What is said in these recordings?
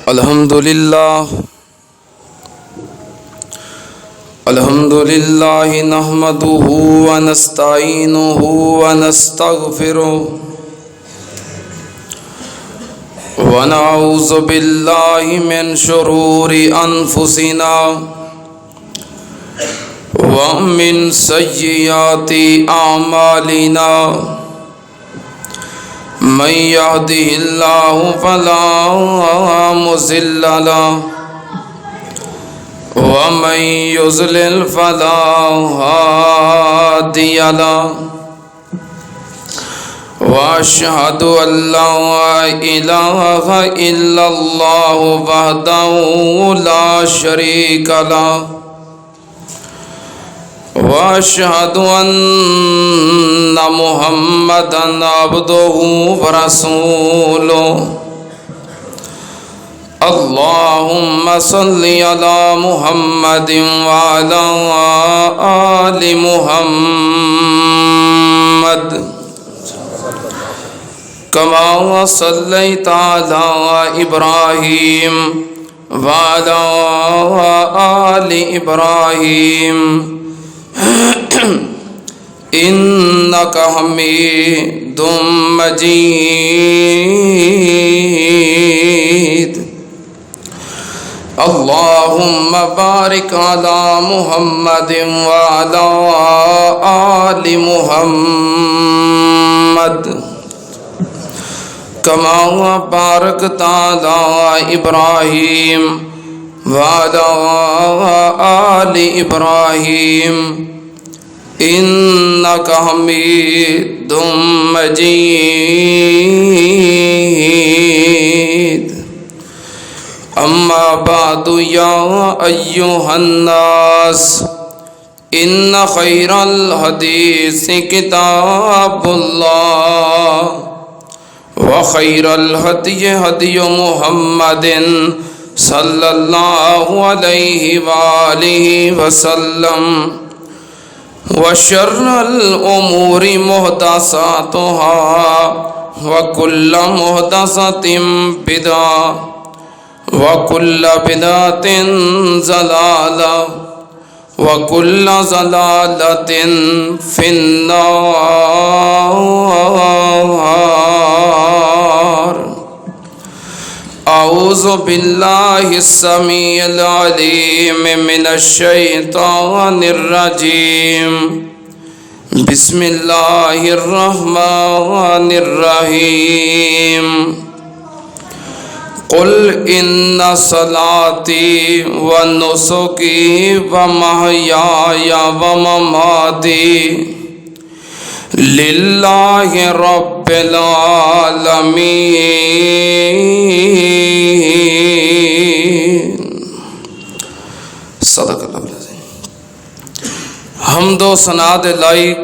الحمد لله نحمده ونستعينه ونستغفره ونعوذ بالله من شرور أنفسنا ومن سيئات أعمالنا من يهده الله فلا مضل له ومن يضلل فلا هادي له وأشهد أن لا إله إلا الله وحده لا شريك له وأشهد أن محمدًا عبده ورسوله اللهم صل على محمد وعلى آل محمد كما صليت على إبراهيم وعلى آل إبراهيم إنك حميد مجيد اللهم بارك على محمد وعلى آل محمد كما باركت على إبراهيم وعلى آل إبراهيم إنك حميد مجيد أما بعد يا أيها الناس إن خير الحديث كتاب الله وخير الهدي هدي محمد صلى الله عليه وآله وسلم وشر الأمور محدثاتها وكل محدثة بدعة وكل بدعة ضلالة وكل ضلالة في النار أعوذ بالله السميع العليم من الشيطان الرجيم بسم الله الرحمن الرحيم قل إن صلاتي ونسكي ومحياي ومماتي لله رب العالمين صدق اللہ العظیم۔ حمد و ثنا دے لائق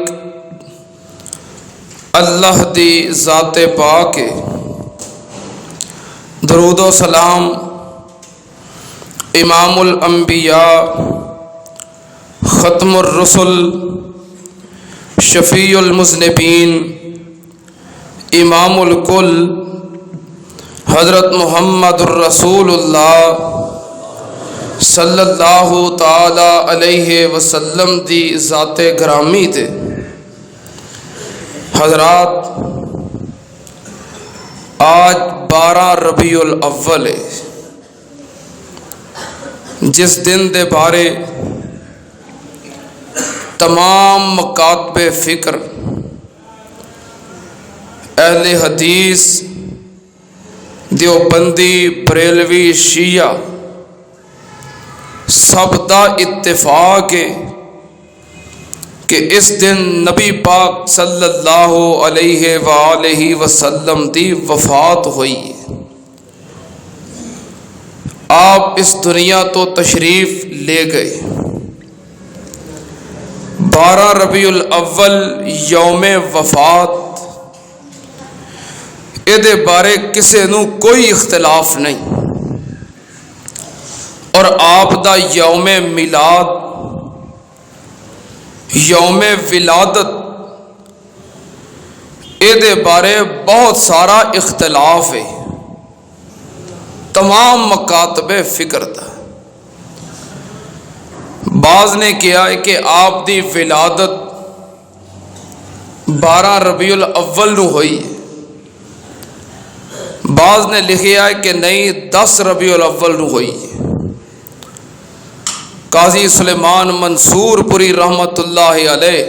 اللہ دی ذات پاک ہے، درود و سلام امام الانبیاء ختم الرسل شفیع المذنبین امام الکل حضرت محمد الرسول اللہ صلی اللہ تعالی علیہ وسلم دی ذات گرامی تے۔ حضرات، آج 12 ربیع الاول ہے، جس دن دے بارے تمام مکاتب فکر اہل حدیث دیوبندی بریلوی شیعہ سب دا اتفاق ہے کہ اس دن نبی پاک صلی اللہ علیہ وآلہ وسلم دی وفات ہوئی ہے۔ آپ اس دنیا تو تشریف لے گئے۔ 12 ربیع الاول یوم وفات، یہ بارے کسے نو کوئی اختلاف نہیں، اور آپ دا یوم میلاد یوم ولادت یہ بارے بہت سارا اختلاف ہے تمام مکاتب فکر دا۔ بعض نے کیا ہے کہ آپ دی ولادت 12 ربیع الاول نو ہوئی ہے، بعض نے لکھیا ہے کہ نہیں 10 ربیع الاول نو ہوئی ہے۔ قاضی سلیمان منصور پوری رحمت اللہ علیہ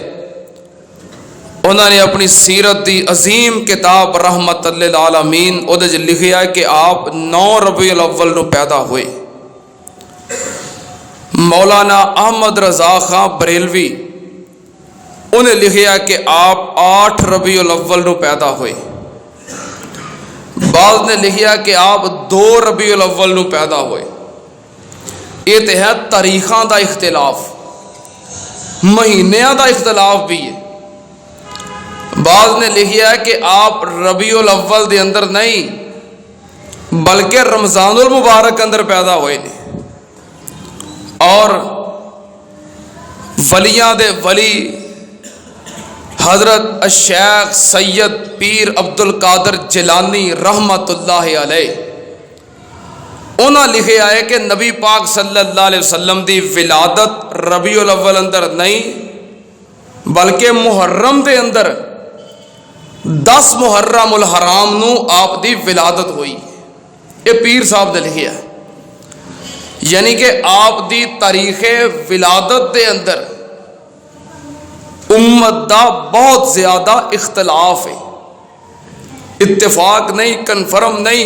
انہوں نے اپنی سیرت دی عظیم کتاب رحمت للعالمین اودے وچ لکھیا ہے کہ آپ 9 ربیع الاول نو پیدا ہوئے۔ مولانا احمد رضا خان بریلوی انہیں لکھیا کہ آپ 8 ربیع الاول نو پیدا ہوئے۔ بعض نے لکھیا کہ آپ 2 ربیع الاول نو پیدا ہوئے۔ یہ تو ہے تاریخاں دا اختلاف، مہینیاں دا اختلاف بھی ہے۔ بعض نے لکھیا ہے کہ آپ ربیع الاول دے اندر نہیں بلکہ رمضان المبارک اندر پیدا ہوئے نے، اور ولیاں دے ولی حضرت الشیخ سید پیر عبد القادر جیلانی رحمت اللہ علیہ انہاں لکھیا ہے کہ نبی پاک صلی اللہ علیہ وسلم دی ولادت ربیع الاول اندر نہیں بلکہ محرم دے اندر 10 محرم الحرام نو آپ دی ولادت ہوئی۔ یہ پیر صاحب نے لکھیا ہے، یعنی کہ آپ دی تاریخ ولادت دے اندر امت دا بہت زیادہ اختلاف ہے، اتفاق نہیں، کنفرم نہیں،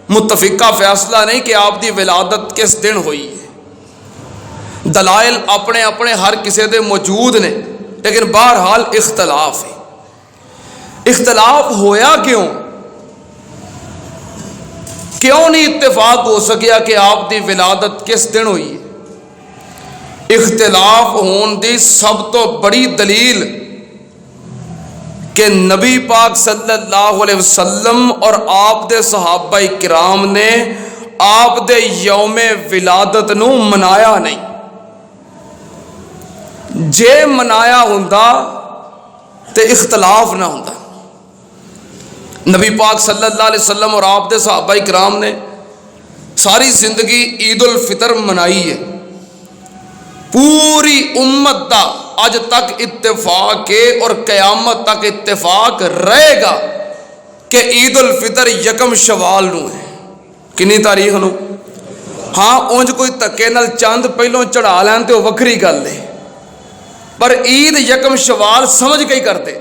متفقہ فیصلہ نہیں کہ آپ دی ولادت کس دن ہوئی ہے۔ دلائل اپنے اپنے ہر کسی دے موجود نے، لیکن بہرحال اختلاف ہے۔ اختلاف ہویا کیوں نہیں اتفاق ہو سکیا کہ آپ دی ولادت کس دن ہوئی ہے؟ اختلاف ہون دی سب تو بڑی دلیل کہ نبی پاک صلی اللہ علیہ وسلم اور آپ دے صحابہ کرام نے آپ دے یوم ولادت نو منایا نہیں۔ جے منایا ہوندا تے اختلاف نہ ہوندا۔ نبی پاک صلی اللہ علیہ وسلم اور آپ دے صحابہ کرام نے ساری زندگی عید الفطر منائی ہے۔ پوری امت دا اج تک اتفاق ہے اور قیامت تک اتفاق رہے گا کہ عید الفطر 1 شوال نو ہے۔ کنی تاریخ نو؟ ہاں اونج کوئی تکے نال چاند پہلوں چڑھا لین تے وکری گل ہے، پر عید 1 شوال سمجھ کے ہی کرتے،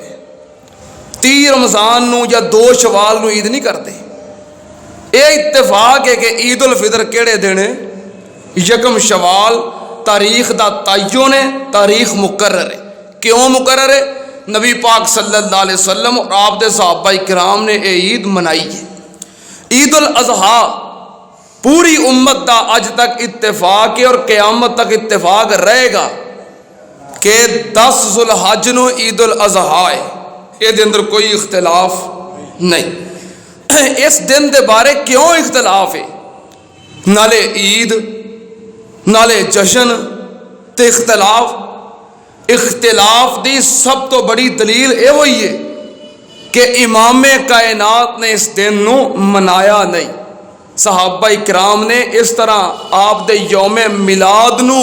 30 رمضان نو یا 2 شوال نو عید نہیں کرتے۔ اے اتفاق ہے کہ عید الفطر کیڑے دن ہے؟ 1 شوال تاریخ دا تعین ہے، تاریخ مقرر ہے۔ کیوں مقرر ہے؟ نبی پاک صلی اللہ علیہ وسلم اور آپ دے صحابہ کرام نے اے عید منائی ہے۔ عید الاضحیٰ پوری امت دا اج تک اتفاق ہے اور قیامت تک اتفاق رہے گا کہ 10 ذو الحج نو عید الاضحیٰ ہے۔ یہ دے اندر کوئی اختلاف نہیں۔ اس دن دے بارے کیوں اختلاف ہے؟ نالے عید نالے جشن تے اختلاف دی سب تو بڑی دلیل اے ہوئی ہے کہ امام کائنات نے اس دن نو منایا نہیں۔ صحابہ کرام نے اس طرح آپ دے یوم میلاد نو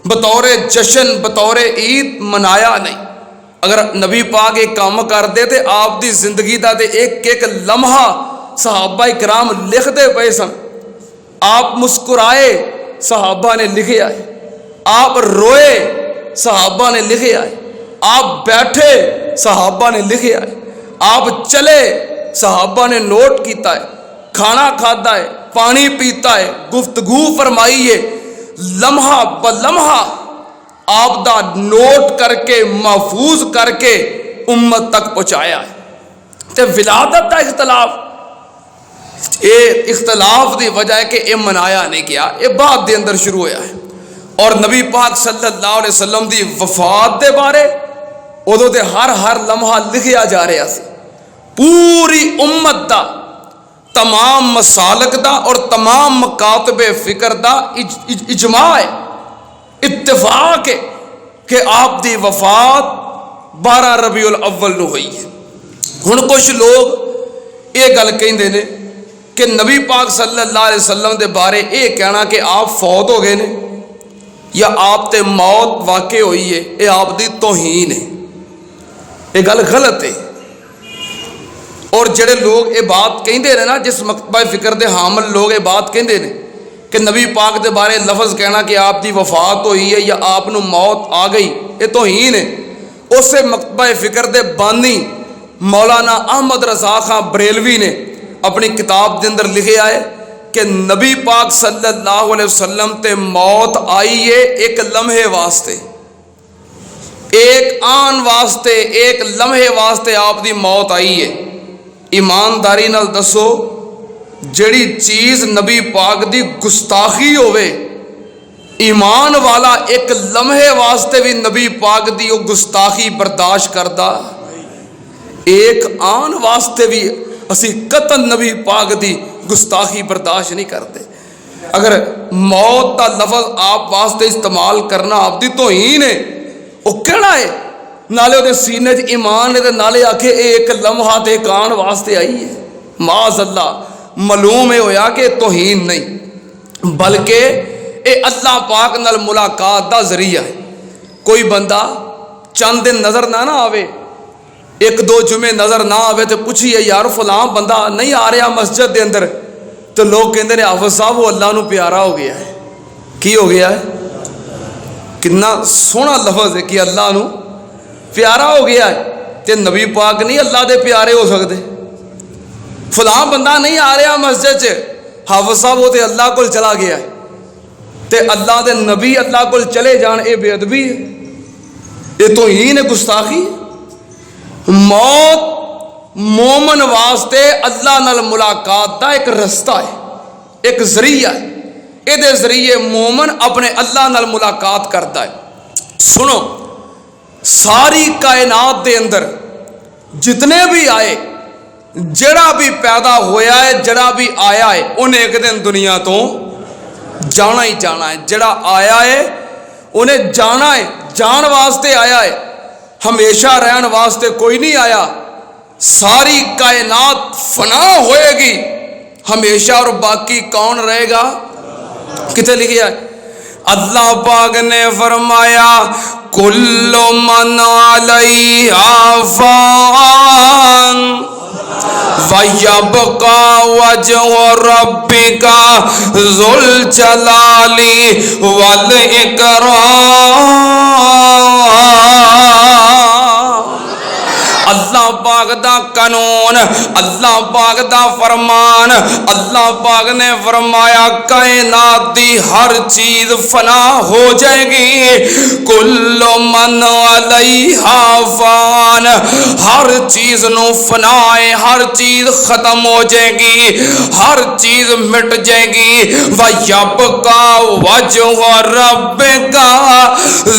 بطور جشن بطور عید منایا نہیں۔ اگر نبی پاک ایک کام کر دے تے آپ دی زندگی دا تے ایک لمحہ صحابہ کرام لکھ دے پئے سن۔ آپ مسکرائے صحابہ نے لکھیا ہے، آپ روئے صحابہ نے لکھیا ہے، آپ بیٹھے صحابہ نے لکھیا ہے، آپ چلے صحابہ نے نوٹ کیتا ہے، کھانا کھاتا ہے، پانی پیتا ہے، گفتگو فرمائی ہے، لمحہ بلمحہ آپ دا نوٹ کر کے محفوظ کر کے امت تک پہنچایا ہے۔ تے ولادت دا اختلاف، یہ اختلاف دی وجہ ہے کہ یہ منایا نہیں کیا، یہ بعد دے اندر شروع ہویا ہے۔ اور نبی پاک صلی اللہ علیہ وسلم دی وفات دے بارے ادو دے ہر لمحہ لکھیا جا رہا سی۔ پوری امت دا، تمام مسالک دا اور تمام مکاتب فکر دا اجماع ہے، اتفاق ہے کہ آپ دی وفات 12 ربیع الاول نو ہوئی ہے۔ ہن کچھ لوگ یہ گل کہندے نے کہ نبی پاک صلی اللہ علیہ وسلم دے بارے یہ کہنا کہ آپ فوت ہو گئے نے یا آپ تے موت واقع ہوئی ہے، یہ آپ دی توہین ہے، یہ گل غلط ہے۔ اور جڑے لوگ یہ بات کہندے نے نا، جس مکتبہ فکر دے حامل لوگ یہ بات کہندے نے کہ نبی پاک دے بارے لفظ کہنا کہ آپ دی وفات ہوئی ہے یا آپ نو موت آ گئی، یہ توہین ہے۔ اسے مکتبہ فکر دے بانی مولانا احمد رضا خان بریلوی نے اپنی کتاب دے اندر لکھیا ہے کہ نبی پاک صلی اللہ علیہ وسلم تے موت آئی ہے ایک لمحے واسطے، ایک آن واسطے، ایک لمحے واسطے آپ دی موت آئی ہے۔ ایمانداری نال دسو، جڑی چیز نبی پاک دی گستاخی ہوئے، ایمان والا ایک لمحے واسطے بھی نبی پاک دی وہ گستاخی برداشت کردا؟ ایک آن واسطے بھی اسی قطن نبی پاک دی گستاخی برداشت نہیں کرتے۔ اگر موت کا لفظ آپ واسطے استعمال کرنا آپ دی توہین ہے، وہ کہنا ہے نالے وہ سینے چ ایمان ہے تے نالے آکھے ایک لمحہ تے ایک آن واسطے آئی ہے۔ معاذ اللہ، معلوم ہے ہویا کہ توہین نہیں بلکہ اے اللہ پاک نال ملاقات دا ذریعہ ہے۔ کوئی بندہ چند دن نظر نہ آوے، ایک دو جمعے نظر نہ آوے تو پوچھیے یار فلاں بندہ نہیں آ رہا مسجد دے اندر، تو لوگ کہندے نے حافظ صاحب وہ اللہ نو پیارا ہو گیا ہے۔ کی ہو گیا ہے؟ کتنا سونا لفظ ہے کہ اللہ نو پیارا ہو گیا ہے، تے نبی پاک نہیں اللہ دے پیارے ہو سکتے۔ فلاں بندہ نہیں آ رہا مسجد چ، حافظ صاحب وہ تے اللہ کول چلا گیا ہے، تے اللہ دے نبی اللہ کول چلے جان، اے بے ادبی ہے، یہ توہین ہے، گستاخی۔ موت مومن واسطے اللہ نال ملاقات دا ایک رستہ ہے، ایک ذریعہ ہے، اے دے ذریعے مومن اپنے اللہ نال ملاقات کرتا ہے۔ سنو، ساری کائنات دے اندر جتنے بھی آئے، جڑا بھی پیدا ہویا ہے، جڑا بھی آیا ہے، انہیں ایک دن دنیا تو جانا ہی جانا ہے۔ جڑا آیا ہے انہیں جانا ہے، جان واسطے آیا ہے، ہمیشہ رہن واسطے کوئی نہیں آیا۔ ساری کائنات فنا ہوئے گی ہمیشہ، اور باقی کون رہے گا؟ کتنے لکھیا ہے؟ اللہ پاک نے فرمایا کل من علیہا فان وَيَبْقَى وَجْهُ رَبِّكَ ذُو الْجَلَالِ وَالْإِكْرَامِ۔ اللہ پاک دا قانون، اللہ پاک دا فرمان، اللہ پاک نے فرمایا کائنات دی ہر چیز فنا ہو جائے گی۔ کل من علیہا فان، ہر چیز نو فنا ہے، ہر چیز ختم ہو جائے گی، ہر چیز مٹ جائے گی۔ وَيَبْقَى وَجْهُ رَبِّكَ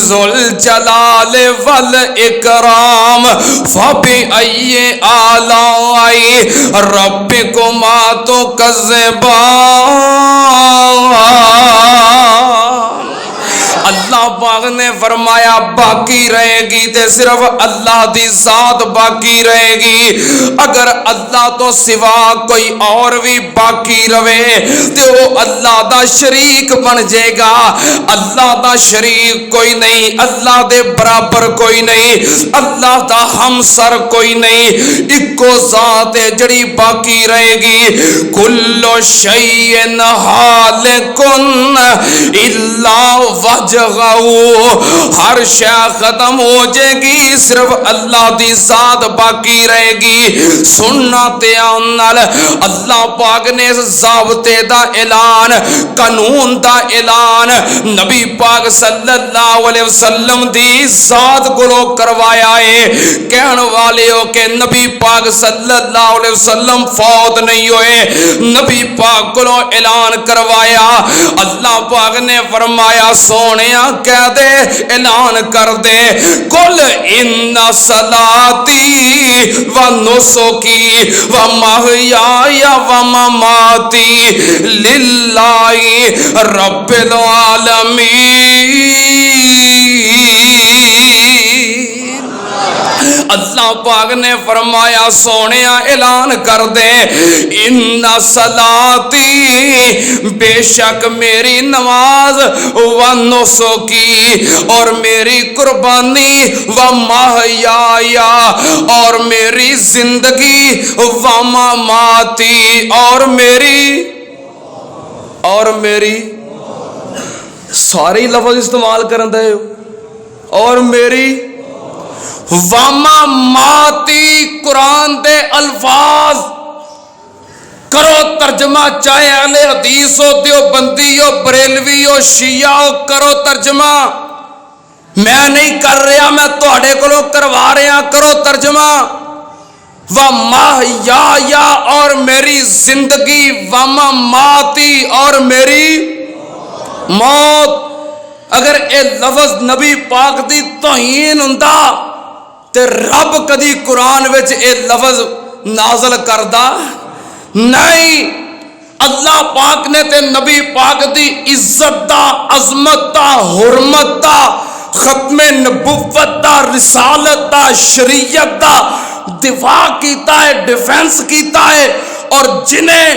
ذُو الْجَلَالِ وَالْإِكْرَامِ فَبِأَيِّ آلَاءِ رَبِّكُمَا تُكَذِّبَانِ۔ اللہ پاک نے فرمایا باقی رہے گی تے صرف اللہ دی ذات باقی رہے گی۔ اگر اللہ تو سوا کوئی اور بھی باقی رہے تے وہ اللہ دا شریک بن جائے گا۔ اللہ دا شریک کوئی نہیں، اللہ دے برابر کوئی نہیں، اللہ دا ہمسر کوئی نہیں، اکو ذات ہے جڑی باقی رہے گی۔ کل شیء ہالک الا وجہہ، ہر شے ختم ہو جائے گی، صرف اللہ دی ذات باقی رہے گی۔ سننا تے نال اللہ پاک نے ضابطے دا اعلان، قانون دا اعلان نبی پاک صلی اللہ علیہ وسلم دی ذات کو کروایا ہے۔ کہن والے ہو کہ نبی پاک صلی اللہ علیہ وسلم فوت نہیں ہوئے، نبی پاک کو اعلان کروایا۔ اللہ پاک نے فرمایا سونیا کہہ دے، اعلان کر دے، قل ان صلاتی و نسکی و محیای و مماتی للہ رب العالمین۔ اللہ اللہ پاک نے فرمایا سونیا اعلان کر دے ان صلاتی بے شک میری نماز و نسکی اور میری قربانی و محیایا اور میری زندگی و مماتی اور میری سارے لفظ استعمال کرن دے اور میری واما ماتی قرآن دے الفاظ کرو ترجمہ، چاہے اہل حدیث ہو، دیوبندی ہو، بریلوی ہو، شیعہ ہو، کرو ترجمہ. میں نہیں کر رہا، میں تہاڈے کولوں کروا رہا، کرو ترجمہ. وَمَحْيَايَ اور میری زندگی، وَمَمَاتِي اور میری موت. اگر اے لفظ نبی پاک دی توہین ہوندا تے رب کدی قرآن وچ اے لفظ نازل کردا نہیں. اللہ پاک نے تے نبی پاک دی عزت دا، عظمت دا، حرمت دا، ختم نبوت دا، رسالت دا، شریعت دا دفاع کیتا ہے، ڈیفینس کیتا ہے. اور جنہیں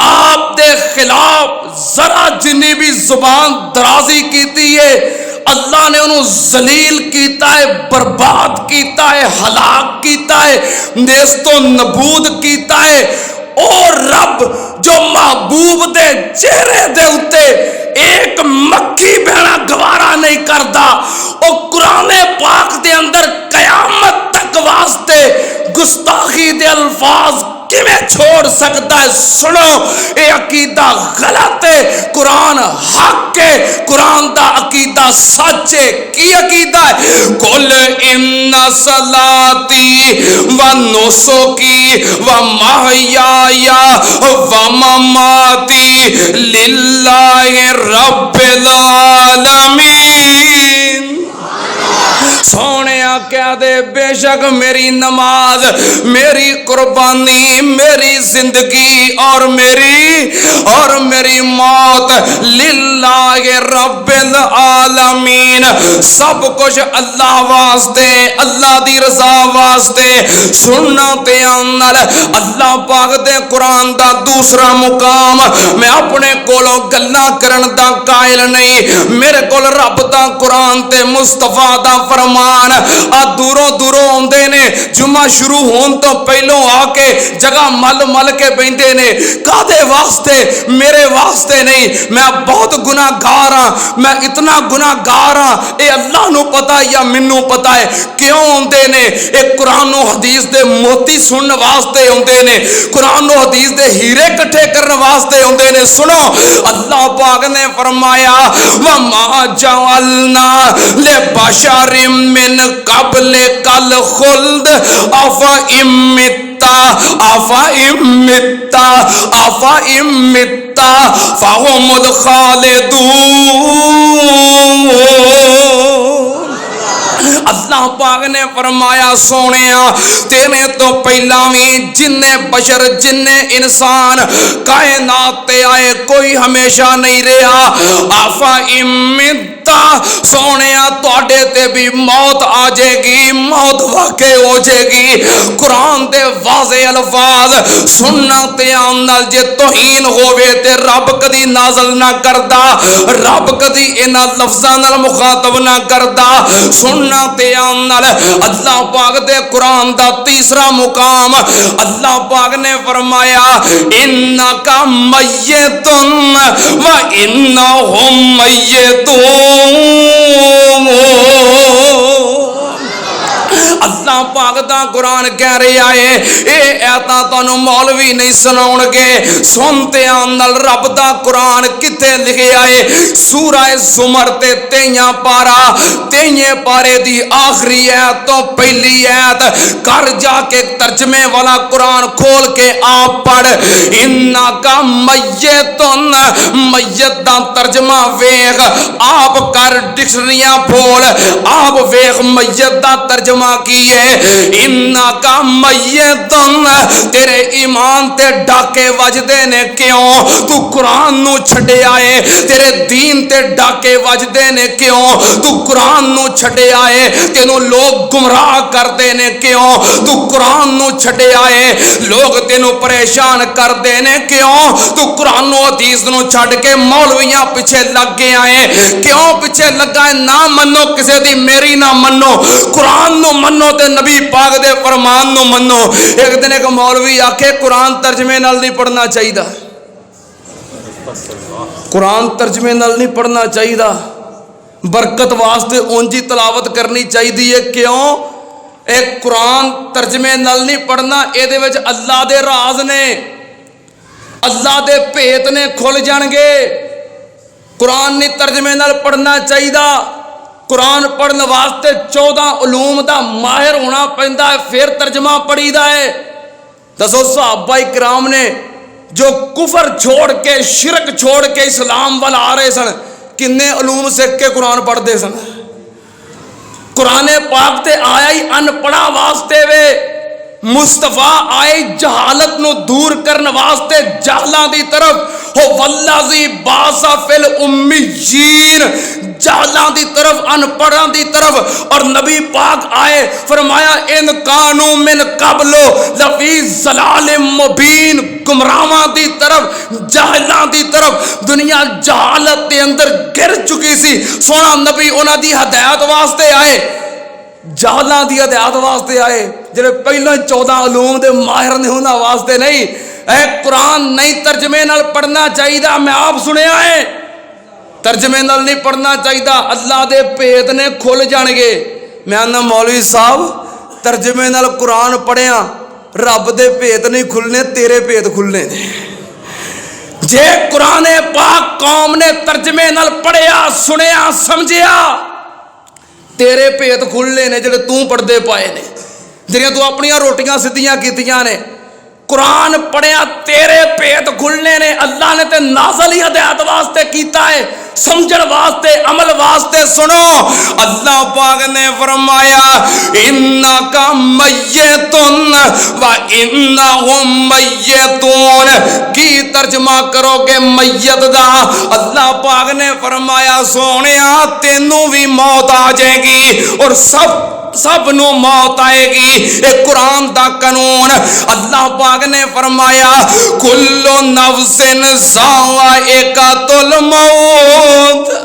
آپ دے خلاف ذرا جنی بھی زبان درازی کیتی ہے، اللہ نے انہوں ذلیل کیتا ہے، برباد کیتا ہے، ہلاک کیتا ہے، نیست و نبود کیتا ہے. اور رب جو محبوب دے چہرے دے اتے ایک مکھی بہنا گوارا نہیں کردا، اور قرآن پاک دے اندر قیامت تک واسطے گستاخی دے الفاظ کیویں چھوڑ سکتا ہے؟ سنو، اے عقیدہ غلط ہے، قرآن حق ہے، قرآن دا عقیدہ سچ ہے. کی عقیدہ ہے؟ قل ان صلاتی و نسکی و محیایا و مماتی للہ رب العالمین. سونیا کہہ دے بے شک میری نماز، میری قربانی، میری زندگی اور میری موت للہ رب العالمین، سب کچھ اللہ واسطے، اللہ دی رضا واسطے. سننا تے نال اللہ پاک دے قرآن دا دوسرا مقام میں اپنے کولوں گلاں کرن دا قائل نہیں. میرے کول رب دا قرآن تے مصطفیٰ دا فرمان آ دوروں دوروں آندے نے، جمعہ شروع ہون تو پہلوں آ کے جگہ مل کے بیندے نے. کادے واسطے؟ میرے واسطے نہیں. میں بہت گناہ گار ہاں، میں اتنا گناہ گار ہاں، اے اللہ نو پتا یا منو پتا ہے. کیوں آندے نے؟ اے قرآن و حدیث دے موتی سنن واسطے آندے نے، قرآن و حدیث دے ہیرے کٹھے کرن واسطے آندے نے. سنو، اللہ پاک نے فرمایا وَمَا جَعَلْنَا لِبَشَرٍ مِّن قَبْلِكَ الْخُلْدَ أَفَإِن مِّتَّ فَهُمُ الْخَالِدُونَ. اللہ پاک نے فرمایا سونیا تیرے تو پہلا بھی جننے بشر، جننے انسان کائنات تے آئے کوئی ہمیشہ نہیں رہا. آفا امتا سونیا توڑے تے بھی موت آ جائے گی، موت واقع ہو جائے گی. قرآن دے واضح الفاظ سننا تے آنال جے توہین ہوئے تے رب کدی نازل نہ کردا، رب کدی انہا لفظاں نال مخاطب نہ کردا. سننا تے آنال اللہ پاک دے قرآن دا تیسرا مقام اللہ پاک نے فرمایا انکا میتن و انہم میتون. اللہ پاک دا قرآن کہہ رہا ہے اے ایتا تانو مولوی نہیں سناؤن گے. سنتے آنال رب دا قرآن کتے لکھے آئے سورہ زمر تے تیاں پارا، تیاں پارے دی آخری ایت تو پہلی ایت کر جا کے ترجمے والا قرآن کھول کے آپ پڑھ. انکا میتن، میت دا ترجمہ ویغ آپ کر ڈکشنریاں پھول، آپ ویغ میت دا ترجمہ کیے انکا میتن تیرے ایمان تے ڈاکے وجدے نے کیوں تو قرآن نو چھڈے آئے تیرے دین تے ڈاکے وجدے نے کیوں تو قرآن نو چھڈے آئے تینوں لوگ گمراہ کردے نے کیوں تو قرآن نو چھڈے آئے لوگ تینوں پریشان کردے نے کیوں تو قرآن و حدیث نو چھڈ کے مولویاں پیچھے لگ گئے آئے کیوں پیچھے لگا ہے نہ منو کسے دی میری نہ منو قرآن نو منو تے نبی پاک دے فرمان نو منو ایک دن ایک مولوی آکھے قرآن ترجمے نال نہیں پڑھنا چاہیے قرآن ترجمے نال نہیں پڑھنا چاہیے برکت واسطے اونجی تلاوت کرنی چاہیے کیوں ایک قرآن ترجمے نال نہیں پڑھنا اے دے وچ اللہ دے راز نے اللہ دے بھیت نے کھل جان گے قرآن نہیں ترجمے نال پڑھنا چاہیے قرآن پڑھنے واسطے 14 علوم دا ماہر ہونا پیندا ہے پھر ترجمہ پڑھی دا ہے دسو صحابہ کرام نے جو کفر چھوڑ کے شرک چھوڑ کے اسلام والا آ رہے سن کنے علوم سیکھ کے قرآن پڑھ دے سن قرآن پاک تے آیا ہی ان پڑھا واسطے وے مصطفیٰ آئے جہالت نو دور کرن واسطے جہلاں دی طرف ہو والذی باسا فی الامیین جہلاں دی طرف ان پڑھاں دی طرف اور نبی پاک آئے فرمایا ان کانو من قبل لفی ضلال مبین گمراہاں دی طرف جہلاں دی طرف دنیا جہالت دے اندر گر چکی سی سونا نبی انہاں دی ہدایت واسطے آئے جہلاں دی ہدایت واسطے آئے جڑے پہلے 14 علوم دے ماہر نے انہاں واسطے نہیں اے قرآن نہیں ترجمے نال پڑھنا چاہیے میں آپ سنیا ہے ترجمے نال نہیں پڑھنا چاہیے اللہ دے بھیت نے کھل جان گے میں آنا مولوی صاحب ترجمے نال قرآن پڑھیا رب دے بھیت نہیں کھلنے تیرے بھیت کھلنے دے جے قرآن پاک قوم نے ترجمے نال پڑھیا سنیا سمجھیا تیرے بھیت کھلنے نے جڑے تو پڑھدے پائے نے جڑیاں تو اپنی روٹیاں سدھیاں کیتیاں نے قرآن پڑھیا تیرے بھیت کھلنے نے اللہ نے تے نازل ہی ہدایت واسطے کیتا ہے سمجھن واسطے عمل واسطے سنو اللہ پاک نے فرمایا انکا میتن و انہم میتون کی ترجمہ کرو گے میت دا اللہ پاک نے فرمایا سونیا تینوں بھی موت آ جائے گی اور سب نو موت آئے گی اے قرآن دا قانون اللہ پاک نے فرمایا کل نفس ذائقۃ الموت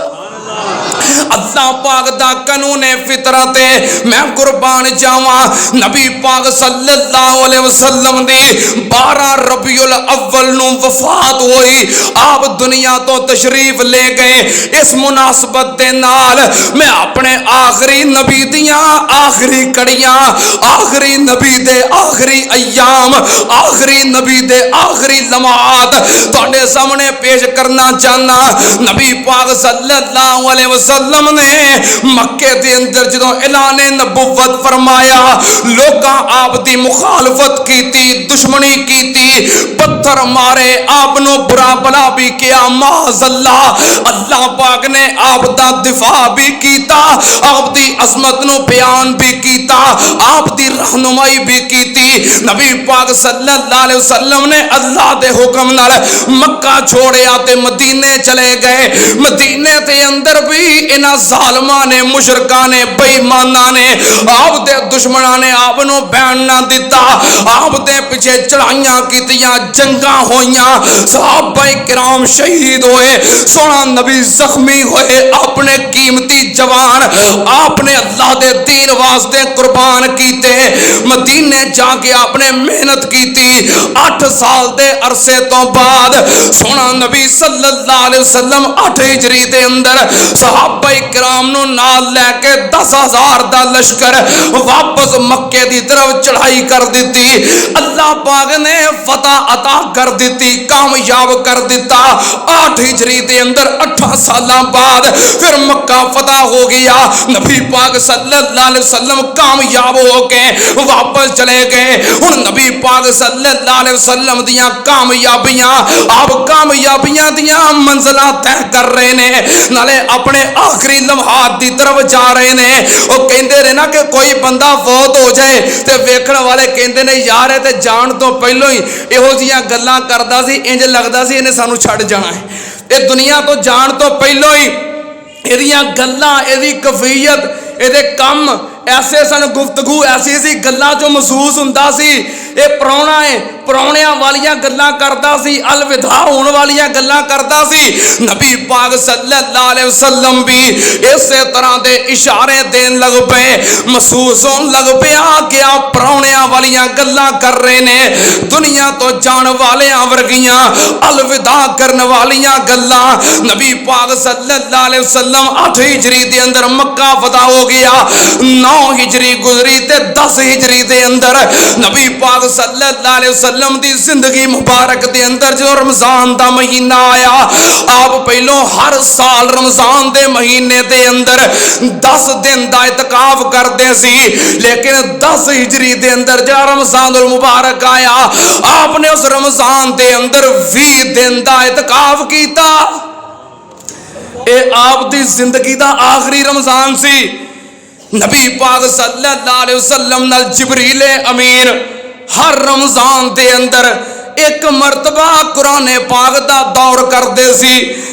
اللہ پاک دا قانون فطرت میں قربان جاواں نبی پاک صلی اللہ علیہ وسلم دی 12 ربیع الاول نو وفات ہوئی آپ دنیا تو تشریف لے گئے اس مناسبت دے نال میں اپنے آخری نبی دیاں آخری کڑیاں آخری نبی دے آخری ایام آخری نبی دے آخری لمحات تواڈے سامنے پیش کرنا چاہنا نبی پاک صلی اللہ علیہ وسلم نے مکے دے اندر جدوں اعلان نبوت فرمایا لوکاں آپ دی مخالفت کیتی دشمنی کیتی پتھر مارے آپ نو برا بلا بھی کیا معاذ اللہ پاک نے آپ دا دفاع بھی کیتا آپ دی عظمت نو بیان بھی کیتا آپ دی رہنمائی بھی کیتی نبی پاک صلی اللہ علیہ وسلم نے اللہ دے حکم نال مکہ چھوڑیا تے مدینے چلے گئے مدینے تے اندر بھی انہاں ظالماں نے مشرکاں نے بے ایماناں نے آپ دے دشمناں نے آپ نو بہن نہ دتا آپ دے پیچھے چڑھائیاں کیتیاں جنگاں ہوئیاں صحابہ کرام شہید ہوئے سونا نبی زخمی ہوئے اپنے قیمتی جوان آپ نے اللہ دے دین واسطے قربان کیتے مدینے جا کے آپ نے محنت کیتی 8 سال دے عرصے تو بعد سونا نبی صلی اللہ علیہ وسلم 8 ہجری دے اندر صحابہ کرام نو نال لے کے 10,000 دا لشکر واپس مکے دی طرف چڑھائی کر دیتی اللہ پاک نے فتح عطا الوداع کر دیتی, کامیاب کر دیتا. 8 ہجری دے اندر 8 سالاں بعد پھر مکہ فتح ہو گیا. نبی پاک صلی اللہ علیہ وسلم کامیاب ہو کے واپس چلے گئے. ہن نبی پاک صلی اللہ علیہ وسلم دیاں کامیابیاں, آپ کامیابیاں دیاں منزلاں طے کر رہے نے, نالے اپنے آخری لمحات دی طرف جا رہے نے. وہ کہندے نے نا کہ کوئی بندہ فوت ہو جائے تے ویکھن والے کہندے نے یار اے تے جان تو پہلو ہی ਇਹੋ ਜੀਆਂ ਗੱਲਾਂ ਕਰਦਾ ਸੀ, ਇੰਜ ਲੱਗਦਾ ਸੀ ਇਹਨੇ ਸਾਨੂੰ ਛੱਡ ਜਾਣਾ ਹੈ. ਇਹ ਦੁਨੀਆ ਤੋਂ ਜਾਣ ਤੋਂ ਪਹਿਲਾਂ ਹੀ ਇਹਦੀਆਂ ਗੱਲਾਂ, ਇਹਦੀ ਕਫੀਅਤ, ਇਹਦੇ ਕੰਮ ਐਸੇ ਸਨ, ਗੁਫ਼ਤਗੂ ਐਸੀ ਸੀ, ਗੱਲਾਂ ਚੋਂ ਮਹਿਸੂਸ ਹੁੰਦਾ ਸੀ ਇਹ ਪ੍ਰਾਹੁਣਾ ਹੈ. ਪ੍ਰਾਹੁਣਿਆਂ ਵਾਲੀਆਂ ਗੱਲਾਂ ਕਰਦਾ ਸੀ, ਅਲਵਿਦਾ ਹੋਣ ਵਾਲੀਆਂ ਗੱਲਾਂ ਕਰਦਾ ਸੀ. ਨਬੀ ਪਾਕ ਸੱਲੱਲਾਹੁ ਅਲੈਹਿ ਵਸੱਲਮ ਵੀ ਇਸੇ ਤਰ੍ਹਾਂ ਦੇ ਇਸ਼ਾਰੇ ਦੇਣ ਲੱਗ ਪਏ. ਮਹਿਸੂਸ ਹੋਣ ਲੱਗ ਪਿਆ ਕਿ ਆ ਪ੍ਰਾਹੁਣਿਆਂ ਵਾਲੀਆਂ ਗੱਲਾਂ ਕਰ ਰਹੇ ਨੇ, ਦੁਨੀਆ ਤੋਂ ਜਾਣ ਵਾਲਿਆਂ ਵਰਗੀਆਂ ਅਲਵਿਦਾ ਕਰਨ ਵਾਲੀਆਂ ਗੱਲਾਂ. ਨਬੀ ਪਾਕ ਸੱਲੱਲਾਹੁ ਅਲੈਹਿ ਵਸੱਲਮ 8 ਹਿਜਰੀ ਦੇ ਅੰਦਰ ਮੱਕਾ ਫਤਹ ਹੋ ਗਿਆ. 9 ਹਿਜਰੀ ਗੁਜ਼ਰੀ ਤੇ 10 ਹਿਜਰੀ ਦੇ ਅੰਦਰ ਨਬੀ ਪਾਕ ਸੱਲੱਲਾਹੁ ਅਲੈਹਿ ਵਸੱਲਮ ਦੀ ਜ਼ਿੰਦਗੀ ਮੁਬਾਰਕ ਦੇ ਅੰਦਰ ਜਦੋਂ ਰਮਜ਼ਾਨ ਦਾ ਮਹੀਨਾ ਆਇਆ, ਆਪ ਪਹਿਲੋਂ ਹਰ ਸਾਲ ਰਮਜ਼ਾਨ ਦੇ ਮਹੀਨੇ ਦੇ ਅੰਦਰ 10 ਦਿਨ ਦਾ ਇਤਕਾਫ ਕਰਦੇ ਸੀ. ਲੇਕਿਨ 10 ਹਿਜਰੀ ਦੇ ਅੰਦਰ ਜਿਹੜਾ ਰਮਜ਼ਾਨੁਲ ਮੁਬਾਰਕ ਆਇਆ, ਆਪ ਨੇ ਉਸ ਰਮਜ਼ਾਨ ਦੇ ਅੰਦਰ 20 ਦਿਨ ਦਾ ਇਤਕਾਫ ਕੀਤਾ. ਇਹ ਆਪ ਦੀ ਜ਼ਿੰਦਗੀ ਦਾ ਆਖਰੀ ਰਮਜ਼ਾਨ ਸੀ. ਨਬੀ ਪਾਕ ਸੱਲੱਲਾਹੁ ਅਲੈਹਿ ਵਸੱਲਮ ਨਾਲ ਜਿਬਰੀਲ ਅਮੀਨ ਹਰ ਰਮਜ਼ਾਨ ਦੇ ਅੰਦਰ ਇੱਕ ਮਰਤਬਾ ਕੁਰਾਨ ਪਾਕ ਦਾ ਦੌਰ ਕਰਦੇ ਸੀ.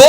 2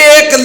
1